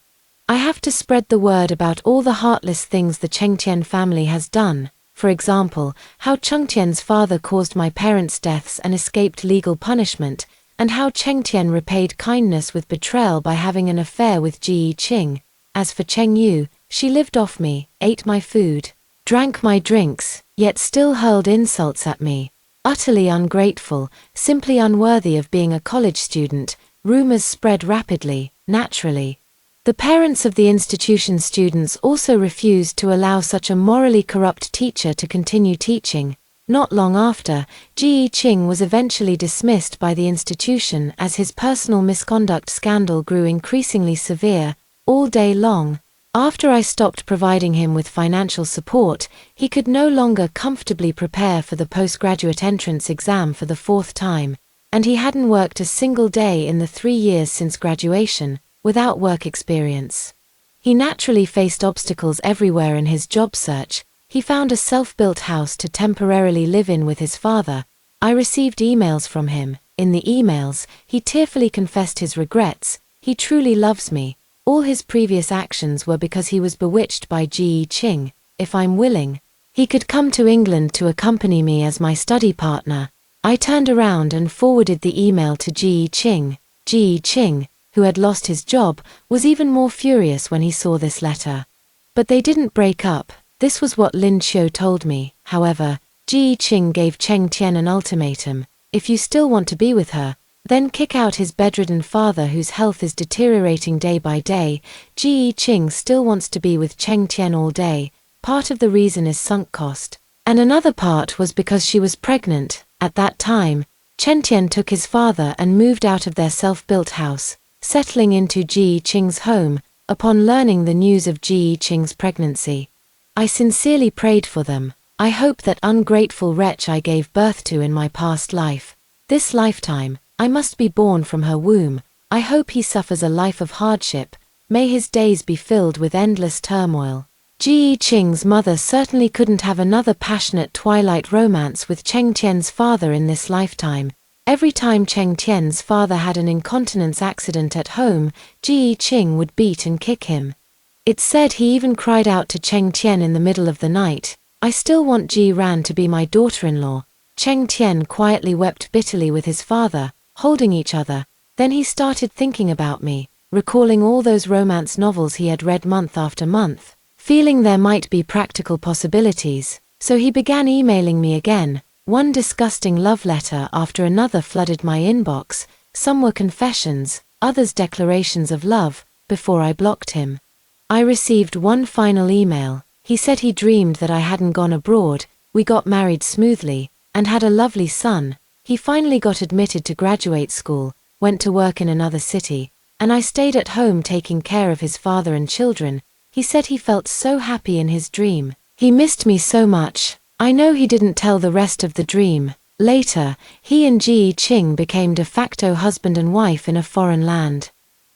I have to spread the word about all the heartless things the Chengtian family has done. For example, how Chengtian's father caused my parents' deaths and escaped legal punishment, and how Chengtian repaid kindness with betrayal by having an affair with Ji Qing. As for Cheng Yu, she lived off me, ate my food, drank my drinks, yet still hurled insults at me. Utterly ungrateful, simply unworthy of being a college student. Rumors spread rapidly, naturally. The parents of the institution's students also refused to allow such a morally corrupt teacher to continue teaching. Not long after, Ji Qing was eventually dismissed by the institution as his personal misconduct scandal grew increasingly severe. All day long, after I stopped providing him with financial support, he could no longer comfortably prepare for the postgraduate entrance exam for the 4th time, and he hadn't worked a single day in the 3 years since graduation, without work experience. He naturally faced obstacles everywhere in his job search. He found a self-built house to temporarily live in with his father. I received emails from him. In the emails, he tearfully confessed his regrets. He truly loves me. All his previous actions were because he was bewitched by Ji Qing. If I'm willing, he could come to England to accompany me as my study partner. I turned around and forwarded the email to Ji Qing. Ji Qing, who had lost his job, was even more furious when he saw this letter. But they didn't break up. This was what Lin Qiu told me. However, Ji Qing gave Cheng Tian an ultimatum. If you still want to be with her, then kick out his bedridden father whose health is deteriorating day by day. Ji Qing still wants to be with Cheng Tian all day. Part of the reason is sunk cost, and another part was because she was pregnant. At that time, Cheng Tian took his father and moved out of their self-built house, settling into Ji Qing's home. Upon learning the news of Ji Qing's pregnancy, I sincerely prayed for them. I hope that ungrateful wretch I gave birth to in my past life, this lifetime, I must be born from her womb. I hope he suffers a life of hardship. May his days be filled with endless turmoil. Ji Qing's mother certainly couldn't have another passionate twilight romance with Cheng Tian's father in this lifetime. Every time Cheng Tian's father had an incontinence accident at home, Ji Qing would beat and kick him. It's said he even cried out to Cheng Tian in the middle of the night, "I still want Ji Ran to be my daughter-in-law." Cheng Tian quietly wept bitterly with his father, holding each other. Then he started thinking about me, recalling all those romance novels he had read month after month, feeling there might be practical possibilities. So he began emailing me again. One disgusting love letter after another flooded my inbox. Some were confessions, others declarations of love, before I blocked him. I received one final email. He said he dreamed that I hadn't gone abroad. We got married smoothly, and had a lovely son. He finally got admitted to graduate school, went to work in another city, and I stayed at home taking care of his father and children. He said he felt so happy in his dream. He missed me so much. I know he didn't tell the rest of the dream. Later, he and Ji Qing became de facto husband and wife in a foreign land,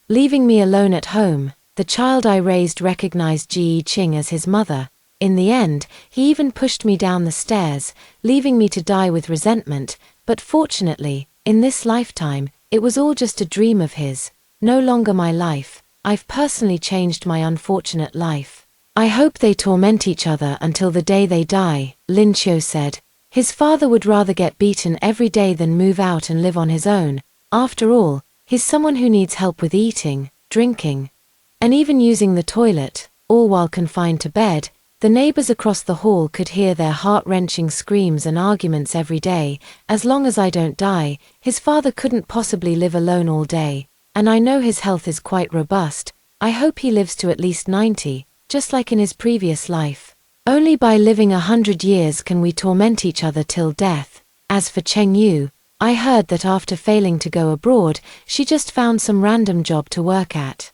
leaving me alone at home. The child I raised recognized Ji Qing as his mother. In the end, he even pushed me down the stairs, leaving me to die with resentment. But fortunately, in this lifetime, it was all just a dream of his, no longer my life. I've personally changed my unfortunate life. I hope they torment each other until the day they die, Lin Qiu said. His father would rather get beaten every day than move out and live on his own. After all, he's someone who needs help with eating, drinking, and even using the toilet, all while confined to bed. The neighbors across the hall could hear their heart-wrenching screams and arguments every day. As long as I don't die, his father couldn't possibly live alone all day, and I know his health is quite robust. I hope he lives to at least 90, just like in his previous life. Only by living 100 years can we torment each other till death. As for Cheng Yu, I heard that after failing to go abroad, she just found some random job to work at.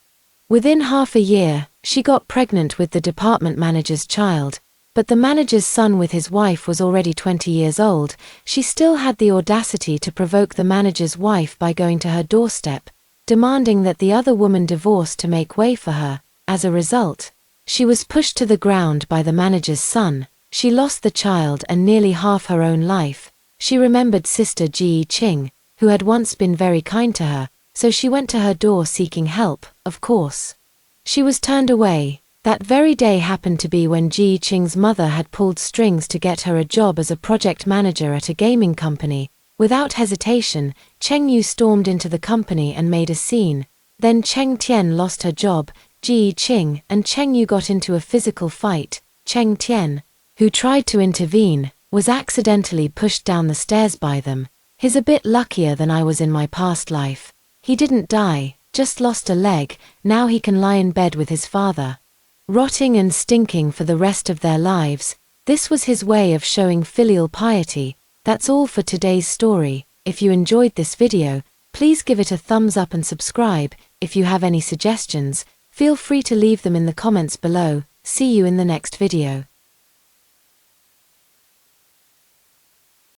Within half a year, she got pregnant with the department manager's child, but the manager's son with his wife was already 20 years old. She still had the audacity to provoke the manager's wife by going to her doorstep, demanding that the other woman divorce to make way for her. As a result, she was pushed to the ground by the manager's son. She lost the child and nearly half her own life. She remembered sister Ji Qing, who had once been very kind to her, so she went to her door seeking help. Of course, she was turned away. That very day happened to be when Ji Qing's mother had pulled strings to get her a job as a project manager at a gaming company. Without hesitation, Cheng Yu stormed into the company and made a scene. Then Cheng Tian lost her job. Ji Qing and Cheng Yu got into a physical fight. Cheng Tian, who tried to intervene, was accidentally pushed down the stairs by them. He's a bit luckier than I was in my past life. He didn't die, just lost a leg. Now he can lie in bed with his father, rotting and stinking for the rest of their lives. This was his way of showing filial piety. That's all for today's story. If you enjoyed this video, please give it a thumbs up and subscribe. If you have any suggestions, feel free to leave them in the comments below. See you in the next video.